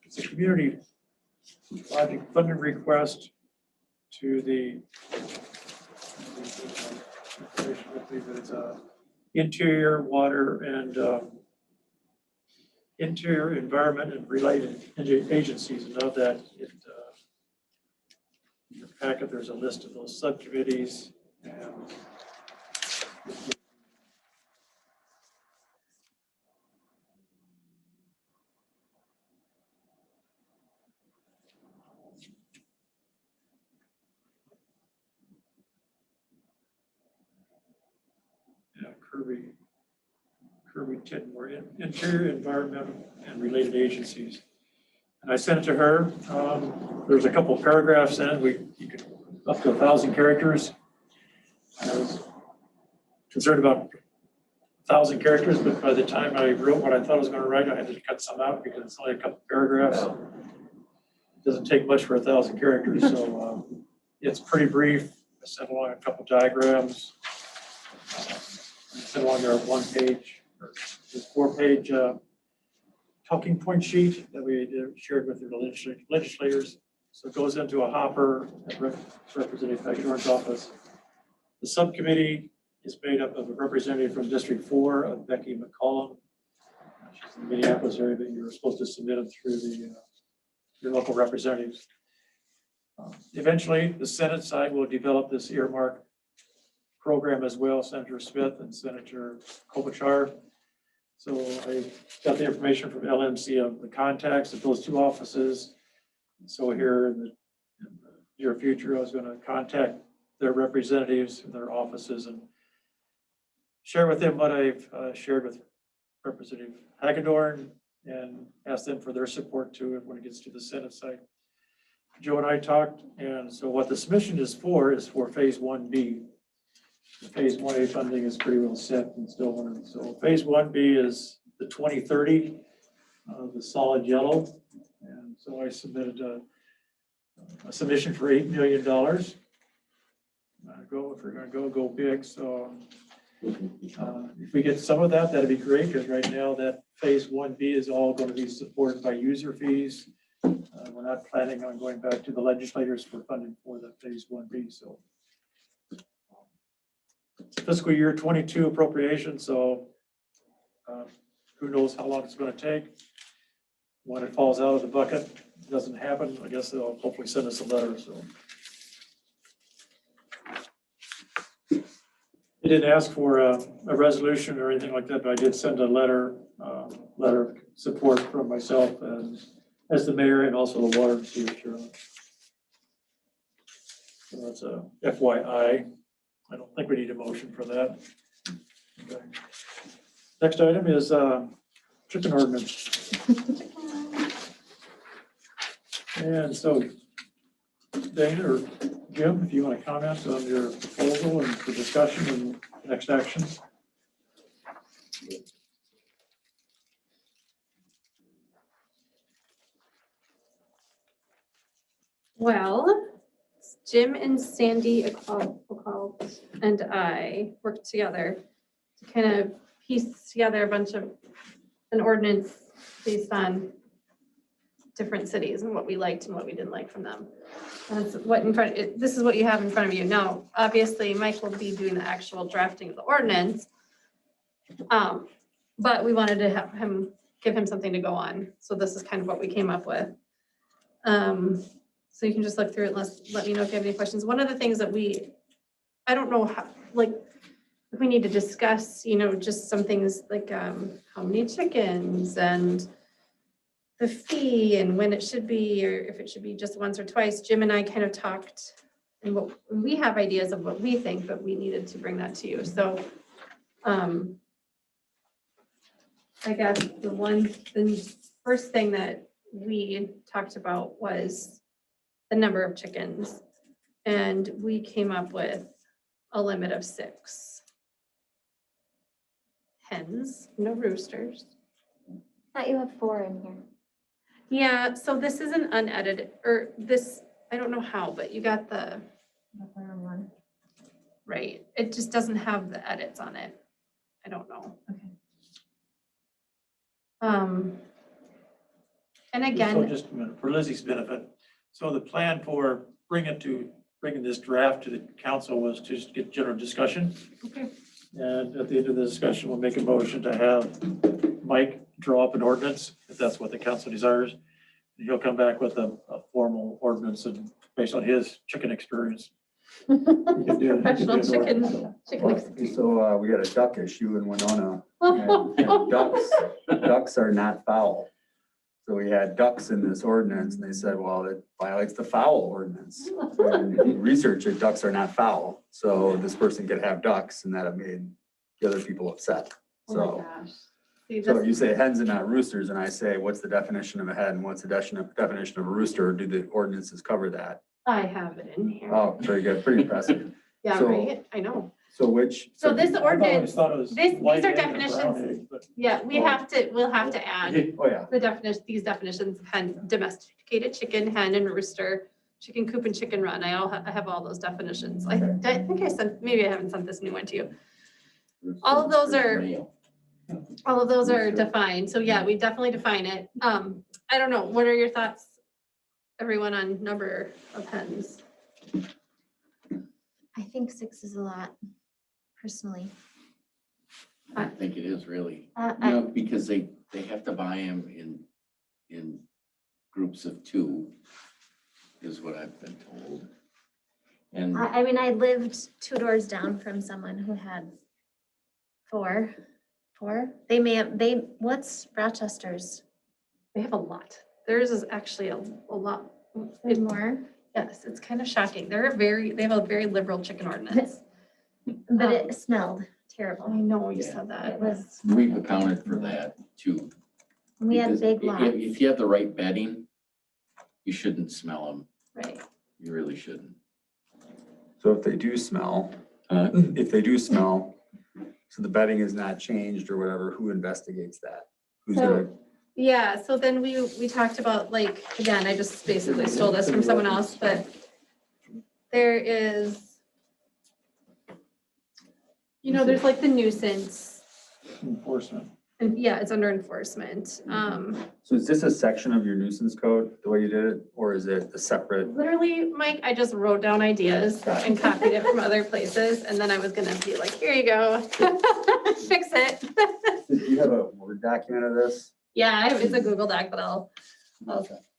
it's a community project funding request to the information with me, but it's interior, water, and interior, environment, and related agencies. And of that, in your packet, there's a list of those subcommittees. And yeah, Kirby Titmore, interior, environmental, and related agencies. And I sent it to her. There's a couple of paragraphs in it. You could up to 1,000 characters. I was concerned about 1,000 characters, but by the time I wrote what I thought I was going to write, I had to cut some out because it's only a couple paragraphs. It doesn't take much for 1,000 characters, so it's pretty brief. I sent along a couple diagrams. I sent along there a 1-page, or this 4-page talking point sheet that we shared with the legislators. So it goes into a hopper at Representative Hagedorn's office. The subcommittee is made up of a representative from District 4, Becky McCollum. She's in the Minneapolis area, but you're supposed to submit them through your local representatives. Eventually, the Senate side will develop this earmark program as well, Senator Smith and Senator Klobuchar. So I got the information from LMC of the contacts of those two offices. So here in the near future, I was going to contact their representatives in their offices and share with them what I've shared with Representative Hagedorn and ask them for their support too when it gets to the Senate side. Joe and I talked, and so what the submission is for phase 1B. The phase 1A funding is pretty well set and still running. So phase 1B is the 2030, the solid yellow. And so I submitted a submission for $8 million. If we're gonna go big. So if we get some of that, that'd be great, because right now that phase 1B is all going to be supported by user fees. We're not planning on going back to the legislators for funding for the phase 1B. So it's fiscal year 22 appropriation. So who knows how long it's going to take. When it falls out of the bucket, it doesn't happen. I guess they'll hopefully send us a letter. So they didn't ask for a resolution or anything like that, but I did send a letter of support from myself as the mayor and also the water and sewer chair. So that's a FYI. I don't think we need a motion for that. Okay. Next item is chicken ordinance. And so Dana or Jim, if you want to comment on your proposal and for discussion and next actions. Well, Jim and Sandy Acalt and I worked together to kind of piece together a bunch of an ordinance based on different cities and what we liked and what we didn't like from them. That's what this is what you have in front of you now. Obviously, Mike will be doing the actual drafting of the ordinance. But we wanted to have give him something to go on. So this is kind of what we came up with. So you can just look through it. Let me know if you have any questions. One of the things that I don't know how, like, if we need to discuss, just some things like how many chickens and the fee and when it should be, or if it should be just once or twice. Jim and I kind of talked, and we have ideas of what we think, but we needed to bring that to you. So I guess the first thing that we talked about was the number of chickens. And we came up with a limit of 6 hens, no roosters. Thought you had 4 in here. Yeah, so this is an unedited, or this, I don't know how, but you got the, One. right. It just doesn't have the edits on it. I don't know. Okay. And So again, just a minute, for Lizzie's benefit. So the plan for bring it to bringing this draft to the council was to just get general discussion. Okay. And at the end of the discussion, we'll make a motion to have Mike draw up an ordinance, if that's what the council desires. And he'll come back with a formal ordinance and based on his chicken experience. he can do- he can Professional do an ordinance. chicken experience. So, we got a duck issue in Winona. And ducks are not fowl. So we had ducks in this ordinance and they said, well, it violates the fowl ordinance. And if you research it, ducks are not fowl. So this person could have ducks and that made the other people upset. Oh my So, gosh. See, so this- you say hens and not roosters, and I say, what's the definition of a hen? What's the definition of a rooster? Do the ordinances cover that? I have it in here. Oh, very good, pretty impressive. Yeah, so- right, I know. So which? So this I always ordinance, thought it was these white are egg and brown definitions. egg, but yeah, we'll have to add Oh, yeah. the definition, these definitions, hen, domesticated chicken, hen and rooster, chicken coop and chicken run. I have all those definitions. I think I sent, maybe I haven't sent this new one to you. All of those are- All of those are defined. So yeah, we definitely define it. I don't know. What are your thoughts, everyone, on number of hens? I think 6 is a lot, personally. I think it is really, Uh, you know, because they have to buy them in groups of 2, is what I've been told. And I mean, I lived 2 doors down from someone who had 4. They may have, what's Rochester's? They have a lot. Theirs is actually a lot. There's more, Yes, it's kind of shocking. They have a very liberal chicken ordinance. but it smelled terrible. I know you Yeah. said It that. was, we've accounted for that too. we had Because big lots. If you have the right bedding, you shouldn't smell them. Right. You really shouldn't. So if they do smell, so the bedding is not changed or whatever, who investigates that? Who's gonna, Yeah, so then we talked about, like, again, I just basically stole this from someone else, but there is, there's like the nuisance, enforcement. and yeah, it's under enforcement. so is this a section of your nuisance code, the way you did it, or is it a separate? Literally, Mike, I just wrote down ideas and copied it from other places, and then I was gonna be like, here you go. Fix it. Do you have a Word document of this? Yeah, it's a Google Doc, but I'll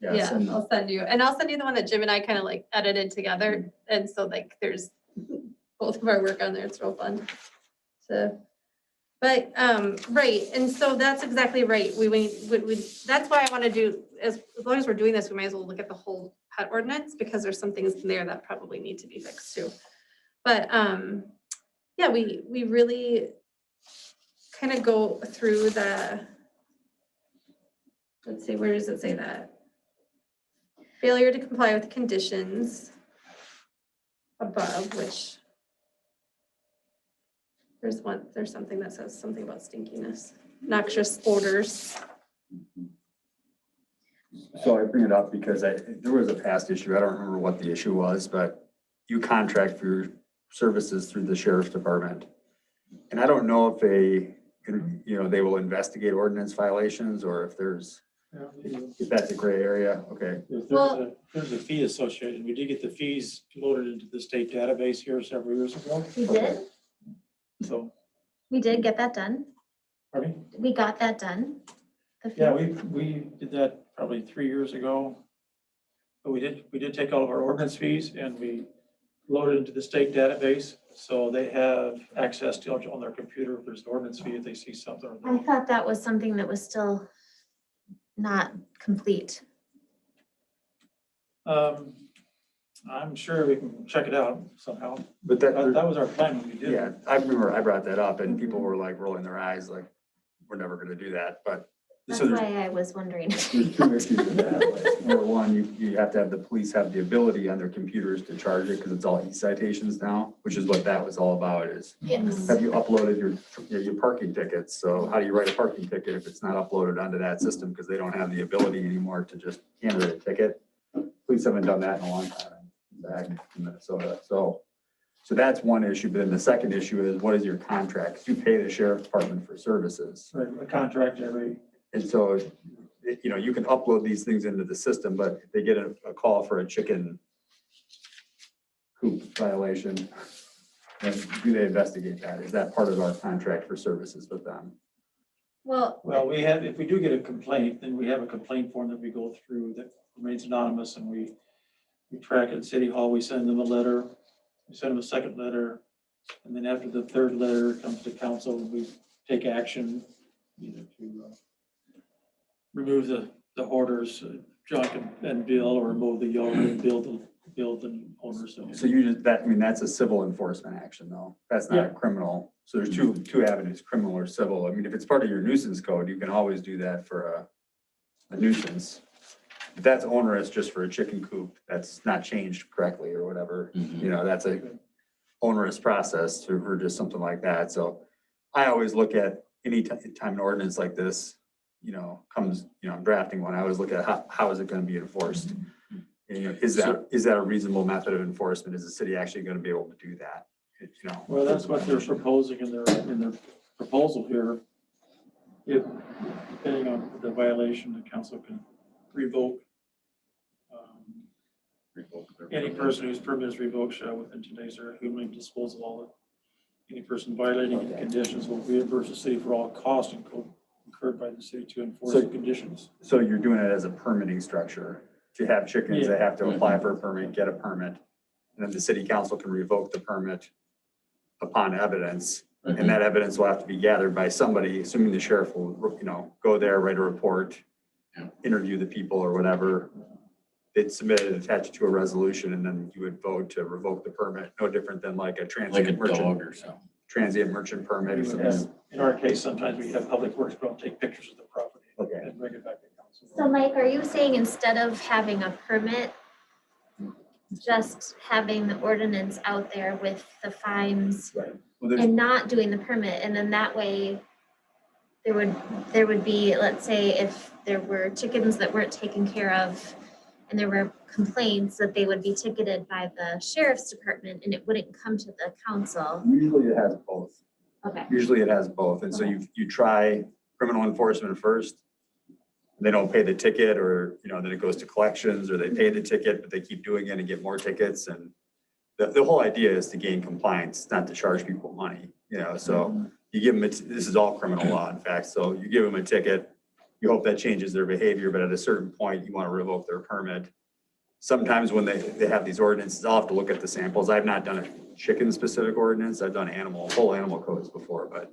Yes, and I'll send you, and I'll send you the one that Jim and I kind of like edited together, and so like there's both of our work on there, it's real fun. So, but, right, and so that's exactly right, that's why I want to do, as long as we're doing this, we might as well look at the whole pet ordinance, because there's some things in there that probably need to be fixed too. But, yeah, we really kind of go through let's see, where does it say that? Failure to comply with conditions above, which there's something that says something about stinkiness, noxious odors. so I bring it up because there was a past issue, I don't remember what the issue was, but you contract for your services through the sheriff's department. And I don't know if they will investigate ordinance violations or if that's a gray area, okay. There's a fee associated. We did get the fees loaded into the state database here several years ago. We did, So, we did get that done. pardon me? We got that done. The Yeah, fee. we did that probably 3 years ago. But we did take all of our ordinance fees and we loaded into the state database. So they have access to on their computer if there's an ordinance fee, if they see something. I thought that was something that was still not complete. I'm sure we can check it out somehow. But That was our plan when we did yeah, it. I remember I brought that up and people were like rolling their eyes, like, we're never gonna do that, but. That's So there's why I was wondering. there's 2 issues with that. Like, number one, you have to have the police have the ability on their computers to charge it because it's all e-citations now, which is what that was all about is. Yes. Have you uploaded your parking tickets? So how do you write a parking ticket if it's not uploaded onto that system? Because they don't have the ability anymore to just handle a ticket. Police haven't done that in a long time back in Minnesota. So that's one issue. But then the second issue is what is your contract? You pay the sheriff's department for services. Right, a contract every, And so, you can upload these things into the system, but if they get a call for a chicken coop violation, then do they investigate that? Is that part of our contract for services with them? Well, Well, if we do get a complaint, then we have a complaint form that we go through that remains anonymous, and we track it at City Hall, we send them a letter, we send them a second letter, and then after the third letter comes to council, we take action either to remove the hoarders, junk and bill, or remove the yard and build the owner, so. So you just, that, I mean, that's a civil enforcement action though. That's not a criminal. So there's two avenues, criminal or civil. I mean, if it's part of your nuisance code, you can always do that for a nuisance. If that's onerous just for a chicken coop, that's not changed correctly or whatever, you know, that's a onerous process for just something like that. So I always look at any time an ordinance like this, you know, comes, you know, I'm drafting one, I always look at how is it going to be enforced? And, you know, is that a reasonable method of enforcement? Is the city actually going to be able to do that? You know, Well, that's what they're proposing in their proposal here. If, depending on the violation, the council can revoke. Any person whose permit is revoked shall within 2 days or humanly dispose of all it. Any person violating the conditions will reimburse the city for all costs incurred by the city to enforce the conditions. so you're doing it as a permitting structure. To have chickens, they have to apply for a permit, get a permit, and then the city council can revoke the permit upon evidence. And that evidence will have to be gathered by somebody, assuming the sheriff will, you know, go there, write a report, interview the people or whatever. They'd submit it, attach it to a resolution, and then you would vote to revoke the permit. No different than like a Like a transient merchant, dog or something. transient merchant permit or something. In our case, sometimes we have public works go and take pictures of the property Okay. and bring it back to council. So Mike, are you saying instead of having a permit, just having the ordinance out there with the fines Well, there's, and not doing the permit, and then that way there would be, let's say if there were chickens that weren't taken care of and there were complaints, that they would be ticketed by the sheriff's department and it wouldn't come to the council? usually it has both. Okay. Usually it has both. And so you try criminal enforcement first. They don't pay the ticket, or, you know, then it goes to collections, or they pay the ticket, but they keep doing it and get more tickets. And the whole idea is to gain compliance, not to charge people money, you know, so you give them, this is all criminal law, in fact. So you give them a ticket, you hope that changes their behavior, but at a certain point you want to revoke their permit. Sometimes when they have these ordinances, I'll have to look at the samples. I've not done a chicken specific ordinance. I've done whole animal codes before, but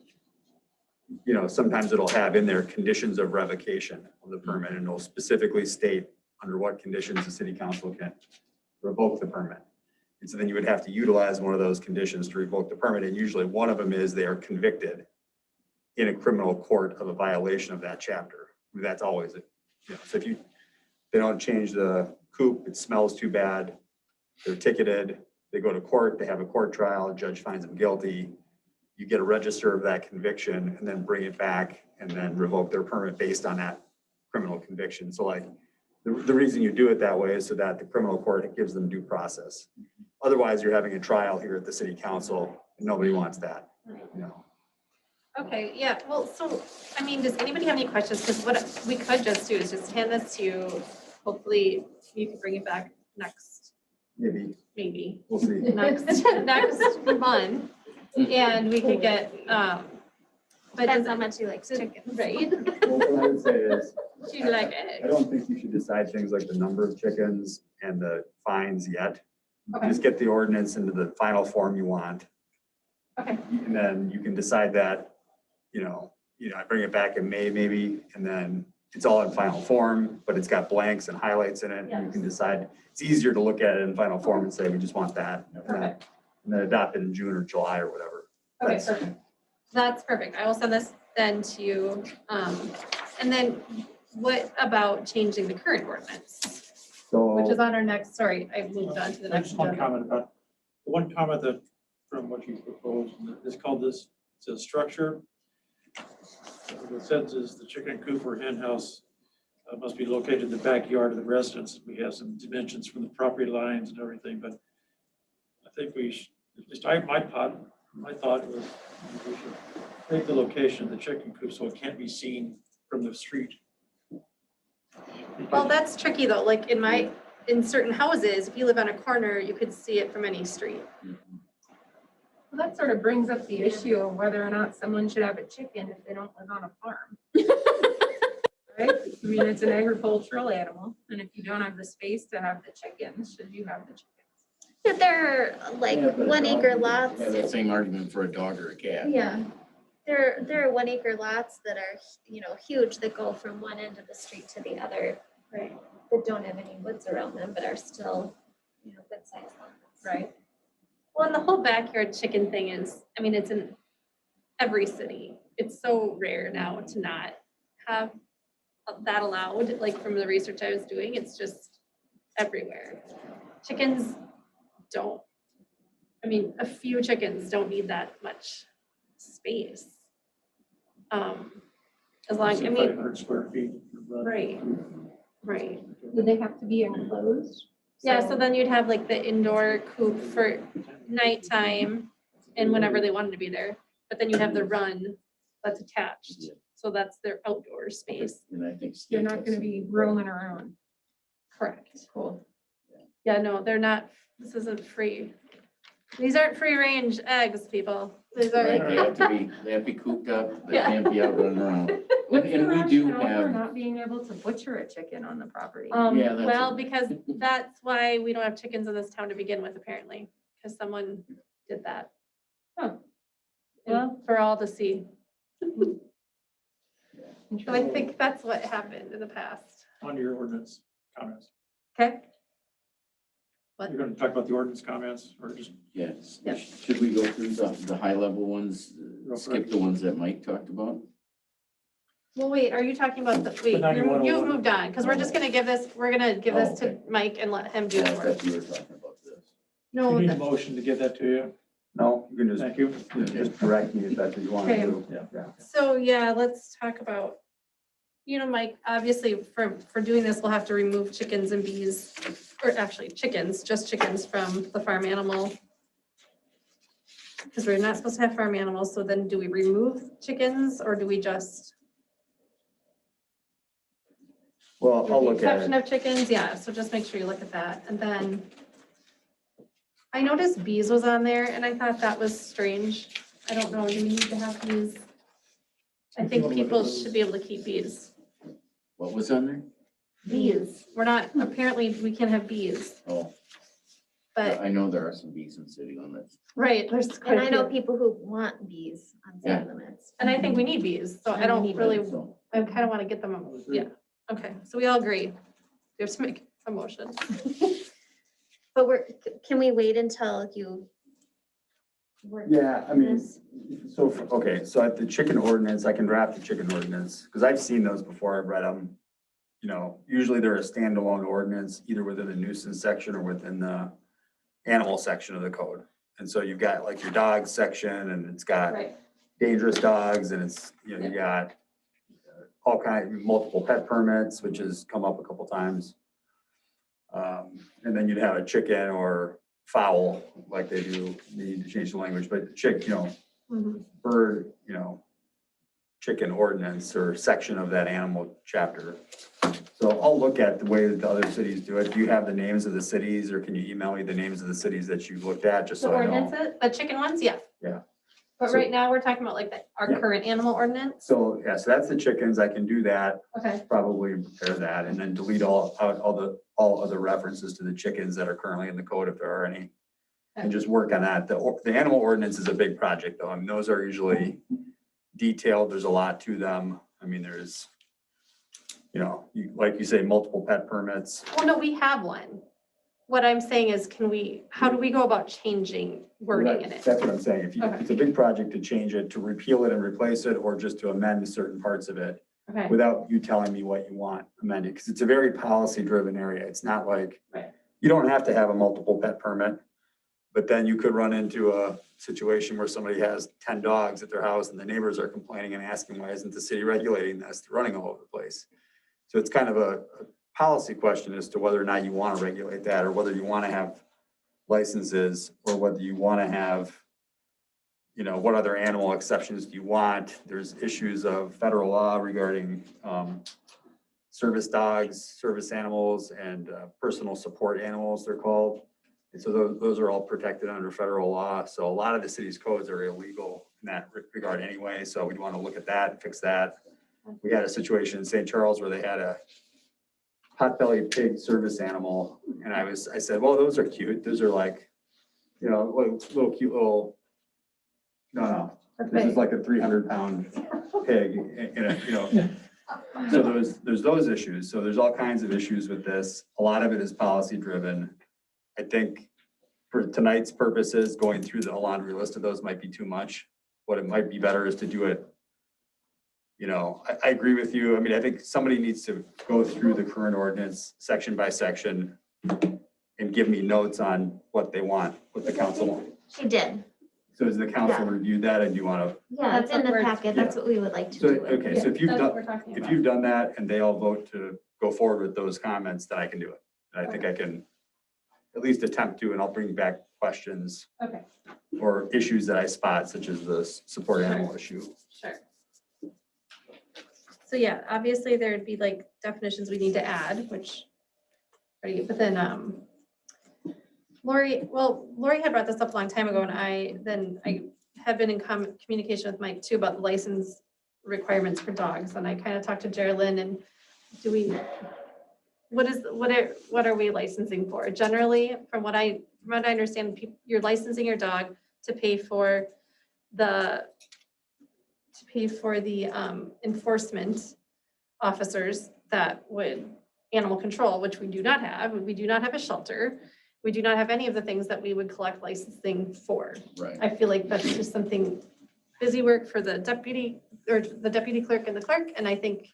you know, sometimes it'll have in there conditions of revocation of the permit, and it'll specifically state under what conditions the city council can revoke the permit. And so then you would have to utilize one of those conditions to revoke the permit. And usually one of them is they are convicted in a criminal court of a violation of that chapter. That's always it. You know, so if they don't change the coop, it smells too bad, they're ticketed, they go to court, they have a court trial, a judge finds them guilty. You get a register of that conviction and then bring it back and then revoke their permit based on that criminal conviction. So like the reason you do it that way is so that the criminal court gives them due process. Otherwise, you're having a trial here at the city council and nobody wants that, you know. okay, yeah, well, so, I mean, does anybody have any questions? Because what we could just do is just hand this to you. Hopefully you can bring it back maybe We'll see. next month. And we could get, but Depends how much you like chicken. right? Well, what I would say is, Do you like I eggs? don't think you should decide things like the number of chickens and the fines yet. Okay. Just get the ordinance into the final form you want. Okay. And then you can decide that, you know, I bring it back in May maybe, and then it's all in final form, but it's got blanks and highlights in it. And you can decide, it's easier to look at it in final form and say, we just want that. Perfect. And then adopt it in June or July or whatever. Okay, perfect. That's perfect. I will send this then to you. And then what about changing the current ordinance, which is So, on our next, sorry, I moved on to the next Just one agenda. comment about, the one comment that, from what you proposed, is called this, it says structure. The sentence is the chicken coop or hen house must be located in the backyard of the residence. We have some dimensions from the property lines and everything, but I think we should, my thought was we should make the location of the chicken coop so it can't be seen from the street. Well, that's tricky though. Like in my in certain houses, if you live on a corner, you could see it from any street. Well, that sort of brings up the issue of whether or not someone should have a chicken if they don't live on a farm. Right? I mean, it's an agricultural animal, and if you don't have the space to have the chickens, should you have the chickens? Yeah, there are like Yeah, but a 1 dog- acre lots. Have that same argument for a dog or a cat. Yeah, there are 1 acre lots that are, huge that go from one end of the street to the other. Right. That don't have any woods around them, but are still, good sized lots. Right. Well, and the whole backyard chicken thing is, I mean, it's in every city. It's so rare now to not have that allowed, like from the research I was doing, it's just everywhere. Chickens don't, I mean, a few chickens don't need that much space. As long, I mean, 500 square feet. right, right. Do they have to be enclosed? Yeah, so then you'd have like the indoor coop for nighttime and whenever they wanted to be there. But then you have the run that's attached. So that's their outdoor space. And I think. They're not gonna be roaming around. Correct. Cool. Yeah, no, they're not, this isn't free. These aren't free range eggs, people. These Right, are, they have to be cooped up, they Yeah. can't be out running around. What's the And we do rationale for have, not being able to butcher a chicken on the property? Yeah, that's well, it. because that's why we don't have chickens in this town to begin with, apparently, because someone did that. Huh. Well, for all to see. So I Interesting. think that's what happened in the past. On your ordinance comments. Okay. You're gonna talk about the ordinance comments or just, yes, Yeah. should we go through the high level ones, Real skip quick. the ones that Mike talked about? Well, wait, are you talking about the, wait, 9101. you've moved on, because we're just gonna give this, we're gonna give this to Mike and let him do Yeah, I the work. thought you were talking about this. No, you need a the- motion to give that to you. No, you can just, Thank you. just direct me if that's what you want to Okay. do. Yeah. Yeah. so yeah, let's talk about, Mike, obviously for doing this, we'll have to remove chickens and bees, or actually chickens, just chickens from the farm animal. Because we're not supposed to have farm animals, so then do we remove chickens or do we just? Well, With I'll the look at exception it. of chickens, yeah, so just make sure you look at that, and then I noticed bees was on there, and I thought that was strange. I don't know, do we need to have bees? I If you think wanna look at people those. should be able to keep bees. What was on there? Bees, we're not, apparently, we can't have bees, Oh, but, I know there are some bees in city limits. right, there's And quite I a know few. people who want bees on Yeah. city limits. And I think we need bees, so I And we don't need really, So, I kind of want to get them, yeah, okay, so we all agree. We have to make a motion. But can we wait until you? work Yeah, I mean, this? so, okay, so at the chicken ordinance, I can draft the chicken ordinance, because I've seen those before, I've read them. Usually they're a standalone ordinance, either within the nuisance section or within the animal section of the code. And so you've got like your dog section, and it's got Right. dangerous dogs, and it's, you got all multiple pet permits, which has come up a couple times. And then you'd have a chicken or fowl, like they do, they need to change the language, but Mhm. bird, chicken ordinance or section of that animal chapter. So I'll look at the way that the other cities do it. Do you have the names of the cities, or can you email me the names of the cities that you've looked at, just The so I know? ordinances, the chicken ones, yeah. Yeah. But So- right now, we're talking about like our Yeah. current animal ordinance. So, yeah, so that's the chickens. I can do that, Okay, probably prepare that, and then delete all other references to the chickens that are currently in the code, if there are any. And just work on that. The animal ordinance is a big project, though. I mean, those are usually detailed. There's a lot to them. I mean, there's, like you say, multiple pet permits. well, no, we have one. What I'm saying is, how do we go about changing wording in it? That's what I'm saying. If Okay. it's a big project to change it, to repeal it and replace it, or just to amend certain parts of it, Okay, without you telling me what you want amended, because it's a very policy-driven area. It's not like, Right. you don't have to have a multiple pet permit, but then you could run into a situation where somebody has 10 dogs at their house and the neighbors are complaining and asking, why isn't the city regulating this? They're running all over the place. So it's kind of a policy question as to whether or not you want to regulate that, or whether you want to have licenses, or whether you want to have, what other animal exceptions do you want? There's issues of federal law regarding service dogs, service animals, and personal support animals, they're called. And so those are all protected under federal law. So a lot of the city's codes are illegal in that regard anyway. So we'd want to look at that and fix that. We had a situation in St. Charles where they had a pot-bellied pig service animal. And I said, well, those are cute. Those are like, you know, little cute little, no, this is like a 300-pound pig in a, you know. So there's those issues. So there's all kinds of issues with this. A lot of it is policy driven. I think for tonight's purposes, going through the laundry list of those might be too much. What it might be better is to do it, you know, I agree with you. I mean, I think somebody needs to go through the current ordinance section by section and give me notes on what they want, what the council wants. She did. So has the council Yeah. reviewed that and do you want to? Yeah, it's in the packet. That's what we would like to So, do. okay, so if you've That's what done, we're talking if about. you've done that and they all vote to go forward with those comments, then I can do it. And I think I can at least attempt to, and I'll bring back questions Okay, or issues that I spot, such as the support animal issue. sure. So yeah, obviously there'd be like definitions we need to add, which, but then, Lori had brought this up a long time ago and I have been in communication with Mike too about the license requirements for dogs. And I kind of talked to Geraldine and what are we licensing for? Generally, from what I understand, you're licensing your dog to pay for the enforcement officers that would animal control, which we do not have. We do not have a shelter. We do not have any of the things that we would collect licensing for. Right. I feel like that's just something busy work for the deputy or the deputy clerk and the clerk. And I think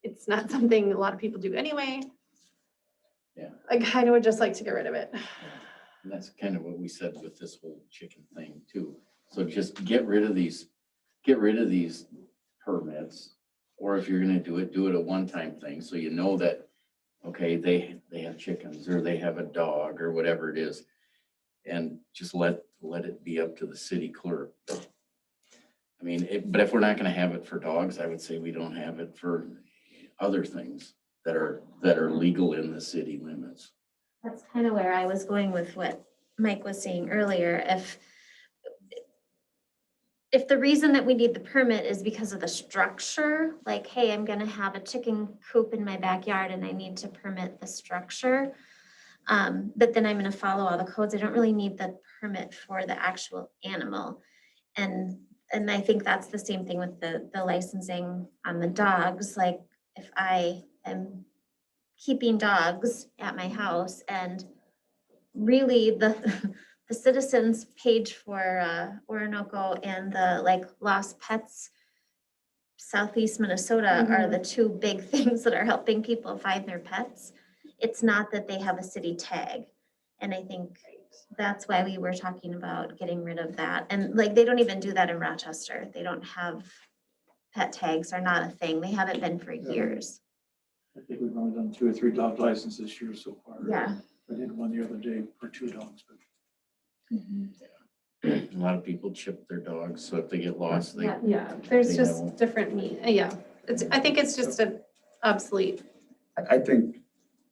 it's not something a lot of people do anyway. Yeah. I kind of would just like to get rid of it. And that's kind of what we said with this whole chicken thing too. So just get rid of these permits. Or if you're gonna do it a one-time thing, so you know that, okay, they have chickens or they have a dog or whatever it is. And just let it be up to the city clerk. I mean, but if we're not gonna have it for dogs, I would say we don't have it for other things that are legal in the city limits. That's kind of where I was going with what Mike was saying earlier. If the reason that we need the permit is because of the structure, like, hey, I'm gonna have a chicken coop in my backyard and I need to permit the structure. But then I'm gonna follow all the codes. I don't really need the permit for the actual animal. And I think that's the same thing with the licensing on the dogs. Like if I am keeping dogs at my house and really the citizens page for Orinoco and the like Lost Pets Southeast Minnesota are the two big things that are helping people find their pets. It's not that they have a city tag. And I think that's why we were talking about getting rid of that. And like, they don't even do that in Rochester. They don't have pet tags, are not a thing. They haven't been for years. I think we've only done 2 or 3 dog licenses this year so far. Yeah. I did one the other day for 2 dogs, but A lot of people chip their dogs, so if they get lost, they. Yeah, there's They just know. different yeah. I think it's just a obsolete. I think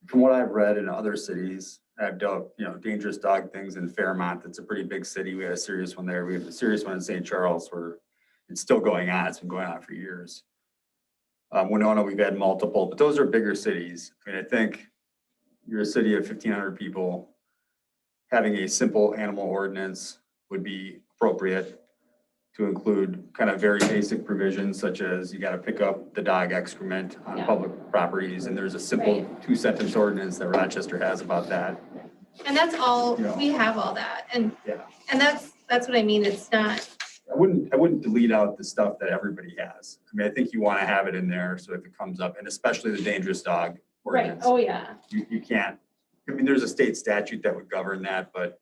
from what I've read in other cities, I've dealt, you know, dangerous dog things in Fairmont. That's a pretty big city. We had a serious one there. We have a serious one in St. Charles where it's still going on. It's been going on for years. Winona, we've had multiple, but those are bigger cities. I mean, I think you're a city of 1,500 people. Having a simple animal ordinance would be appropriate to include kind of very basic provisions such as you got to pick up the dog excrement on Yeah. public properties. And there's a simple 2-sentence ordinance that Rochester has about that. And that's all, Yeah. we have all that. And Yeah. that's what I mean. It's not, I wouldn't delete out the stuff that everybody has. I mean, I think you want to have it in there so if it comes up, and especially the dangerous dog right. ordinance. Oh, yeah. You can't, I mean, there's a state statute that would govern that, but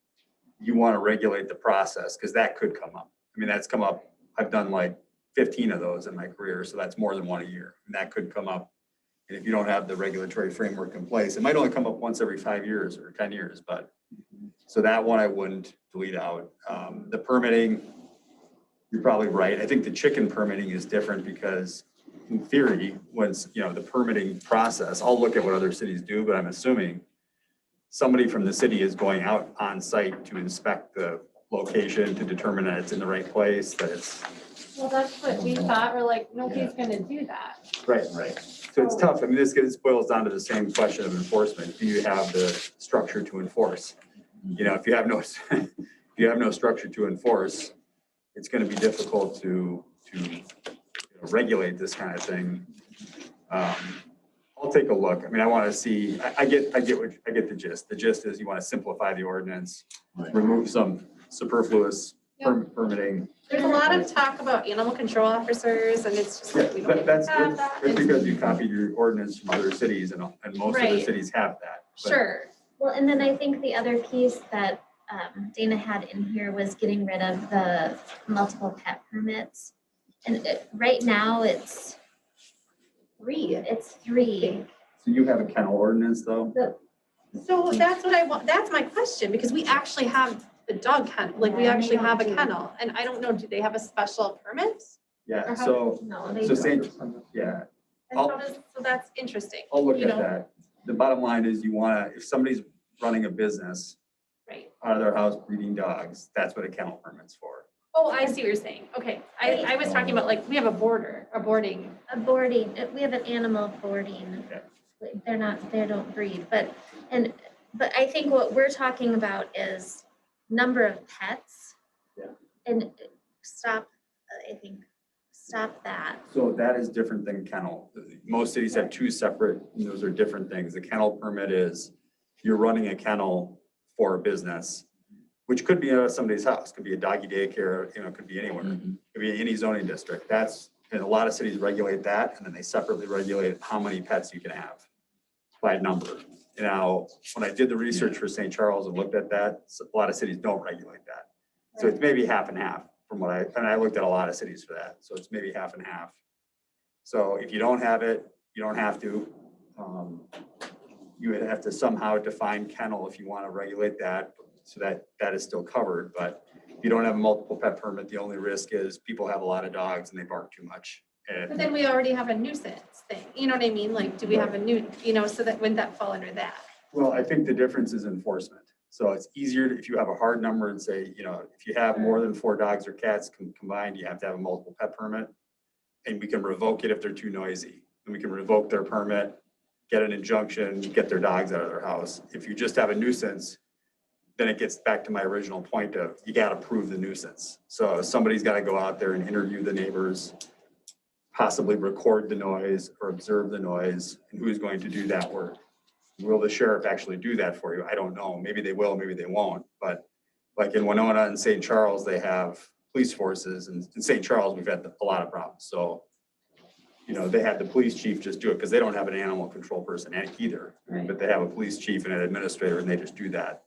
you want to regulate the process because that could come up. I mean, that's come up, I've done like 15 of those in my career, so that's more than one a year. And that could come up. And if you don't have the regulatory framework in place, it might only come up once every 5 years or 10 years, but so that one I wouldn't delete out. The permitting, you're probably right. I think the chicken permitting is different because in theory, once, the permitting process, I'll look at what other cities do, but I'm assuming somebody from the city is going out on site to inspect the location to determine that it's in the right place, that it's. Well, that's what we thought. We're like, nobody's gonna do that. Right. Right. So it's tough. I mean, this boils down to the same question of enforcement. Do you have the structure to enforce? If you have no, if you have no structure to enforce, it's gonna be difficult to regulate this kind of thing. I'll take a look. I mean, I want to see, I get the gist. The gist is you want to simplify the ordinance, Right. remove some superfluous permitting. There's a lot of talk about animal control officers and it's just like, we don't even That's have that. good because you copied your ordinance from other cities and most other Right. cities have that. But Sure. Well, and then I think the other piece that Dana had in here was getting rid of the multiple pet permits. And right now it's 3. it's 3. So you have a kennel ordinance though? So that's what I want, that's my question, because we actually have the dog kennel, like we Yeah, actually they have a don't do- kennel, and I don't know, do they have a special permit? Yeah, Or how- so No, they so don't. yeah, And how does, so that's interesting, I'll look you at know? that. The bottom line is if somebody's running a business Right. out of their house breeding dogs, that's what a kennel permit's for. Oh, I see what you're saying, okay, I was talking about like, we have a boarding. A boarding, we have an animal boarding. Okay. They don't breed, but I think what we're talking about is number of pets. Yeah. And stop that. So that is different than kennel. Most cities have two separate, those are different things. The kennel permit is you're running a kennel for a business, which could be at somebody's house, could be a doggy daycare, it could be anywhere. Mhm. Could be any zoning district. And a lot of cities regulate that, and then they separately regulate how many pets you can have by number. Now, when I did the research for St. Charles and looked at that, a lot of cities don't regulate that. So it's maybe half and half from and I looked at a lot of cities for that, so it's maybe half and half. So if you don't have it, you don't have to. You would have to somehow define kennel if you want to regulate that, so that is still covered. But if you don't have a multiple pet permit, the only risk is people have a lot of dogs and they bark too much. But then we already have a nuisance thing, you know what I mean, like, do we have a new, so that, wouldn't that fall under that? Well, I think the difference is enforcement. So it's easier if you have a hard number and say, if you have more than 4 dogs or cats combined, you have to have a multiple pet permit. And we can revoke it if they're too noisy. And we can revoke their permit, get an injunction, get their dogs out of their house. If you just have a nuisance, then it gets back to my original point of you got to prove the nuisance. So somebody's got to go out there and interview the neighbors, possibly record the noise or observe the noise, and who's going to do that work? Will the sheriff actually do that for you? I don't know. Maybe they will, maybe they won't. But like in Winona and St. Charles, they have police forces. And in St. Charles, we've had a lot of problems. So, they had the police chief just do it because they don't have an animal control person either. Right. But they have a police chief and an administrator, and they just do that,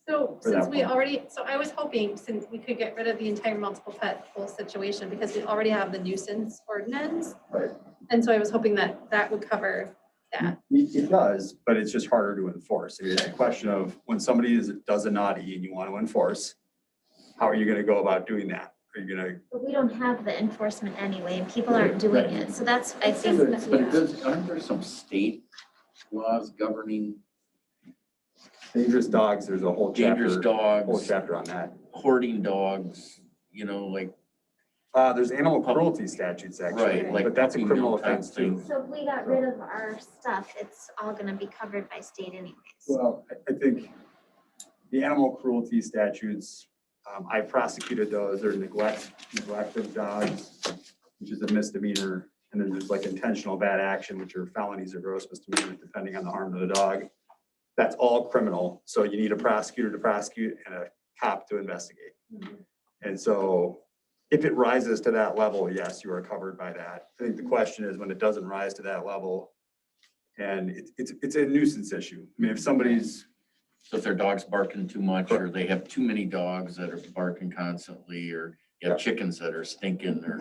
So For since that we one. already, so I was hoping since we could get rid of the entire multiple pet whole situation because we already have the nuisance ordinance. Right. And so I was hoping that that would cover that. It does, but it's just harder to enforce. It's a question of when somebody does a naughty and you want to enforce, how are you going to go about doing that? Are you going to? But we don't have the enforcement anyway, and people aren't doing Right. it. So that's, I think, But it does, aren't there some state laws governing Dangerous dogs, there's a whole dangerous chapter, whole dogs, chapter on that. hoarding dogs, like, There's animal cruelty statutes actually, right, like. but that's a puppy criminal mill type offense too. thing. so if we got rid of our stuff, it's all gonna be covered by state anyways. Well, I think the animal cruelty statutes, I prosecuted those, they're neglect of dogs, which is a misdemeanor. And then there's like intentional bad action, which are felonies or gross misdemeanors, depending on the harm to the dog. That's all criminal. So you need a prosecutor to prosecute and a cop to investigate. And so if it rises to that level, yes, you are covered by that. I think the question is when it doesn't rise to that level and it's a nuisance issue. I mean, if somebody's, So if their dog's barking too much, or they have too many dogs that are barking constantly, or you have chickens that are stinking, or.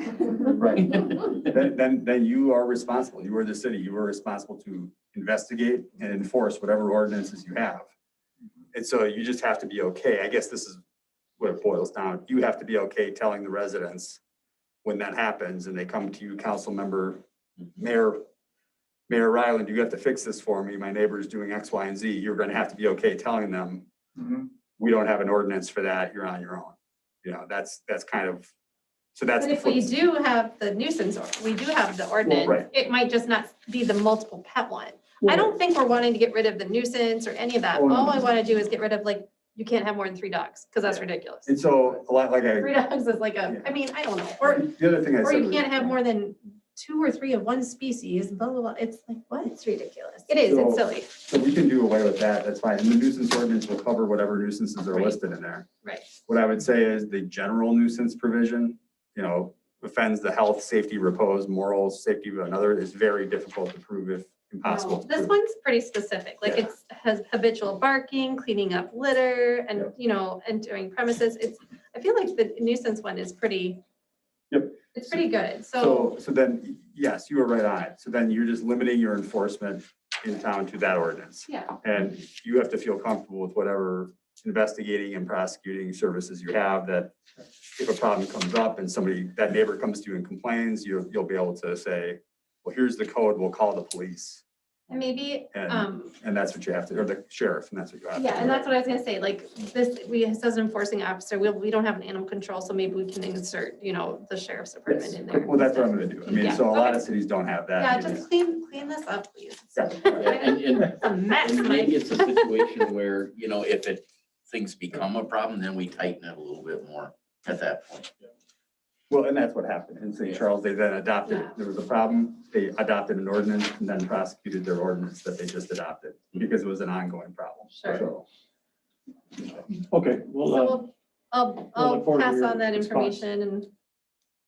right, then you are responsible. You are the city. You are responsible to investigate and enforce whatever ordinances you have. And so you just have to be okay. I guess this is what it boils down. You have to be okay telling the residents when that happens and they come to you, council member, Mayor Ryland, you have to fix this for me. My neighbor is doing X, Y, and Z. You're gonna have to be okay telling them, we don't have an ordinance for that. You're on your own. You know, that's kind of, so that's. But the if we flip- do have the nuisance, we do have the ordinance, right. it might just not be the multiple pet one. I don't think we're wanting to get rid of the nuisance or any of that. Oh, no. All I want to do is get rid of like, you can't have more than 3 dogs, because that's Yeah. ridiculous. And so a lot like 3 dogs is like a, Yeah. I mean, I don't know, or the other thing I Or said. you was- can't have more than 2 or 3 of one species, blah, blah, blah. It's like, what? It's ridiculous. It is, it's So- silly. So we can do away with that, that's fine, and the nuisance ordinance will cover whatever nuisances are Right. listed in there. Right. What I would say is the general nuisance provision, you know, offends the health, safety, repose, morals, safety of another is very difficult to prove if impossible. No, to this prove. one's pretty specific, like Yeah. it's has habitual barking, cleaning up litter and, Yep. you know, entering premises. It's, I feel like the nuisance one is pretty. Yep. It's pretty good. So, So then, yes, you were right on it, so then you're just limiting your enforcement in town to that ordinance. yeah, And you have to feel comfortable with whatever investigating and prosecuting services you have, that if a problem comes up and somebody, that neighbor comes to you and complains, you'll be able to say, well, here's the code, we'll call the police. and maybe, And- And that's what you have to, or the sheriff, and that's what you have to do. yeah, and that's what I was gonna say, like, this, it says enforcing officer, we don't have an animal control, so maybe we can insert, you know, the sheriff's department Yes, in there. well, that's what I'm gonna do. I mean, Yeah, so a lot of okay. cities don't have that. Yeah, just clean this up, please. Yeah. And It's a mess, and Mike. maybe it's a situation where, you know, if things become a problem, then we tighten it a little bit more at that point. Well, and that's what happened in St. Yeah. Charles. They then adopted, Yeah. there was a problem, they adopted an ordinance and then prosecuted their ordinance that they just adopted because it was an ongoing problem. Sure. So, Okay, So well, I'll look forward to pass your on that response. information and,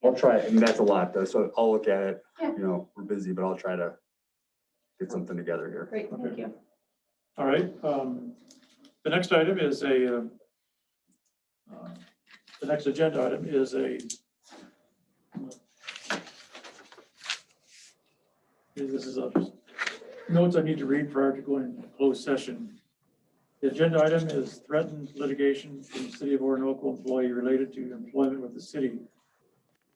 I'll try it, and that's a lot though, so I'll look at it. Yeah. You know, we're busy, but I'll try to get something together here. great, thank you. all right. The next item is the next agenda item is this is notes I need to read prior to going into closed session. The agenda item is threatened litigation from the city of Orinoco employee related to employment with the city.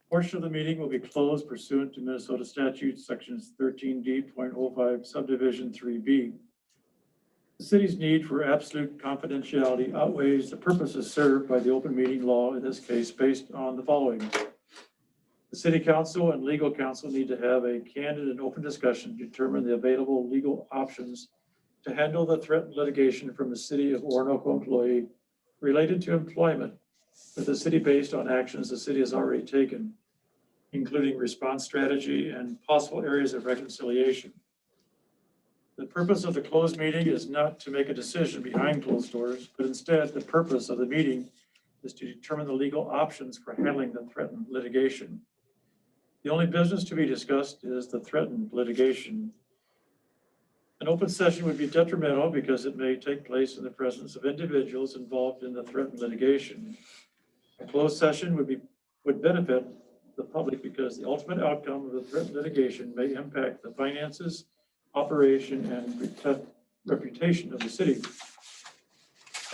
Portion of the meeting will be closed pursuant to Minnesota statutes, sections 13D.05 subdivision 3B. The city's need for absolute confidentiality outweighs the purposes served by the open meeting law in this case based on the following. The city council and legal counsel need to have a candid and open discussion to determine the available legal options to handle the threatened litigation from the city of Orinoco employee related to employment with the city based on actions the city has already taken, including response strategy and possible areas of reconciliation. The purpose of the closed meeting is not to make a decision behind closed doors, but instead the purpose of the meeting is to determine the legal options for handling the threatened litigation. The only business to be discussed is the threatened litigation. An open session would be detrimental because it may take place in the presence of individuals involved in the threatened litigation. A closed session would benefit the public because the ultimate outcome of the threatened litigation may impact the finances, operation, and reputation of the city.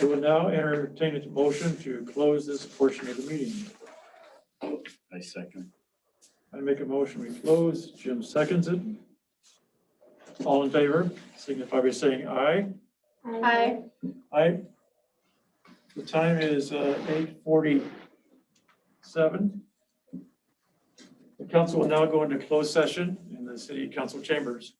I will now entertain a motion to close this portion of the meeting. I second. I make a motion, we close. Jim seconds it. All in favor, signify by saying aye. Hi. Aye. The time is 8:47. The council will now go into closed session in the city council chambers.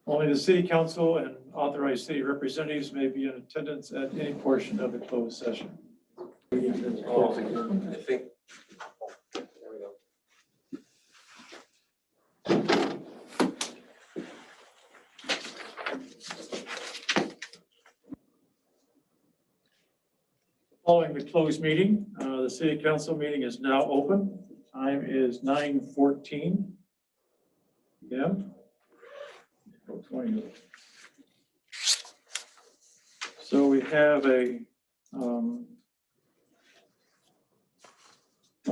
Only the city council and authorized city representatives may be in attendance at any portion of the closed session. I think. There we go. Following the closed meeting, the city council meeting is now open. Time is 9:14. Yeah. 20. So we have a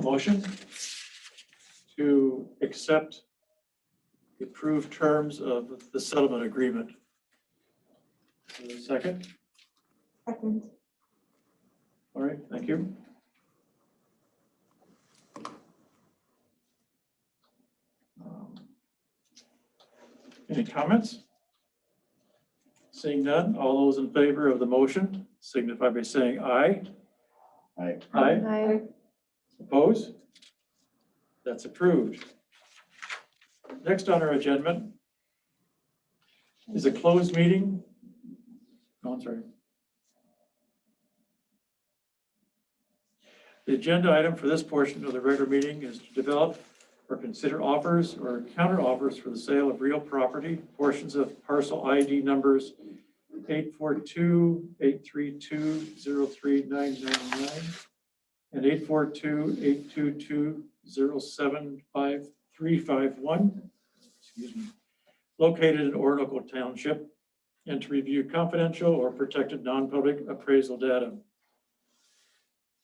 motion to accept the approved terms of the settlement agreement. Second? Second. All right, thank you. Any comments? Seeing none, all those in favor of the motion signify by saying aye. Aye. Aye. Oppose? That's approved. Next on our agenda is a closed meeting. No, I'm sorry. The agenda item for this portion of the regular meeting is to develop or consider offers or counter offers for the sale of real property, portions of parcel ID numbers 842-832-03999 and 842-822-075-351, excuse me, located in Orinoco Township, and to review confidential or protected non-public appraisal data.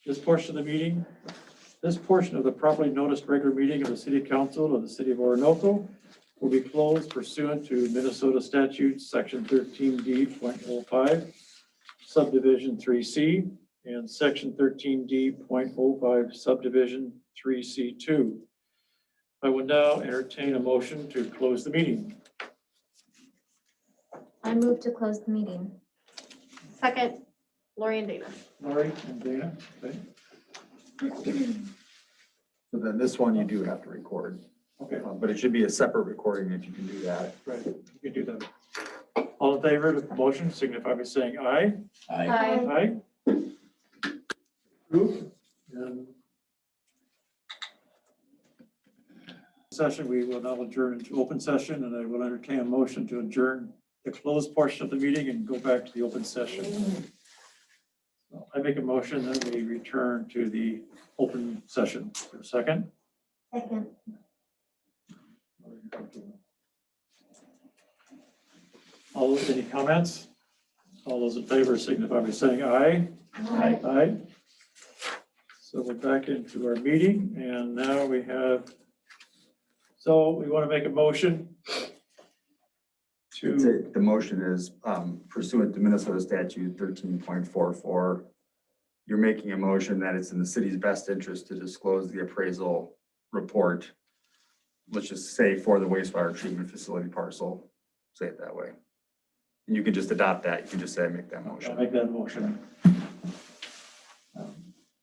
This portion of the properly noticed regular meeting of the City Council of the City of Orinoco will be closed pursuant to Minnesota statutes, section 13D.05, subdivision 3C, and section 13D.05, subdivision 3C2. I will now entertain a motion to close the meeting. I move to close the meeting. Second, Lori and Dana. Lori and Dana, okay? So then this one you do have to record, Okay, but it should be a separate recording if you can do that. right, you can do that. All in favor of the motion signify by saying aye. Aye. Aye. Approved. And session, we will now adjourn into open session, and I will entertain a motion to adjourn the closed portion of the meeting and go back to the open session. So I make a motion that we return to the open session. For a second. Second. All those, any comments? All those in favor signify by saying aye. Aye. Aye. So we're back into our meeting, and now we have, so we want to make a motion to, The motion is pursuant to Minnesota statute 13.44. You're making a motion that it's in the city's best interest to disclose the appraisal report. Let's just say for the wastewater treatment facility parcel, say it that way. And you can just adopt that. You can just say, make that I'll motion. make that motion.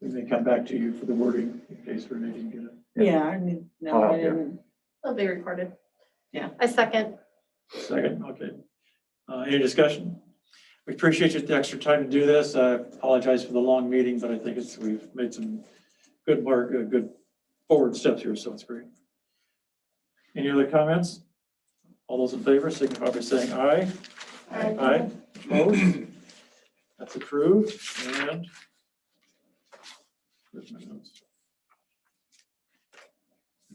We may come back to you for the wording in case Renee didn't get it. Yeah, I mean, no, Oh, I yeah. didn't. It'll be recorded. Yeah. I second. Second, okay. Any discussion? We appreciate you the extra time to do this. I apologize for the long meeting, but I think we've made some good work, good forward steps here, so it's great. Any other comments? All those in favor signify by saying aye. Aye. Opposed? That's approved, and where's my notes?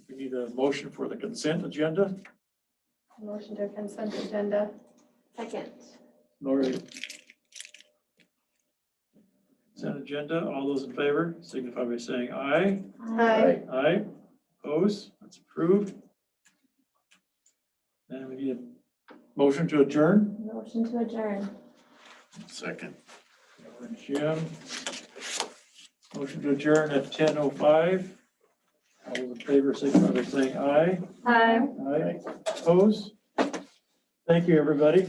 We need a motion for the consent agenda. Motion to consent agenda. Second. Lori. Consent agenda, all those in favor signify by saying aye. Aye. Aye. Opposed? That's approved. And we need a motion to adjourn. Motion to adjourn. Second. Jim. Motion to adjourn at 10:05. All those in favor signify by saying aye. Aye. Aye. Opposed? Thank you, everybody.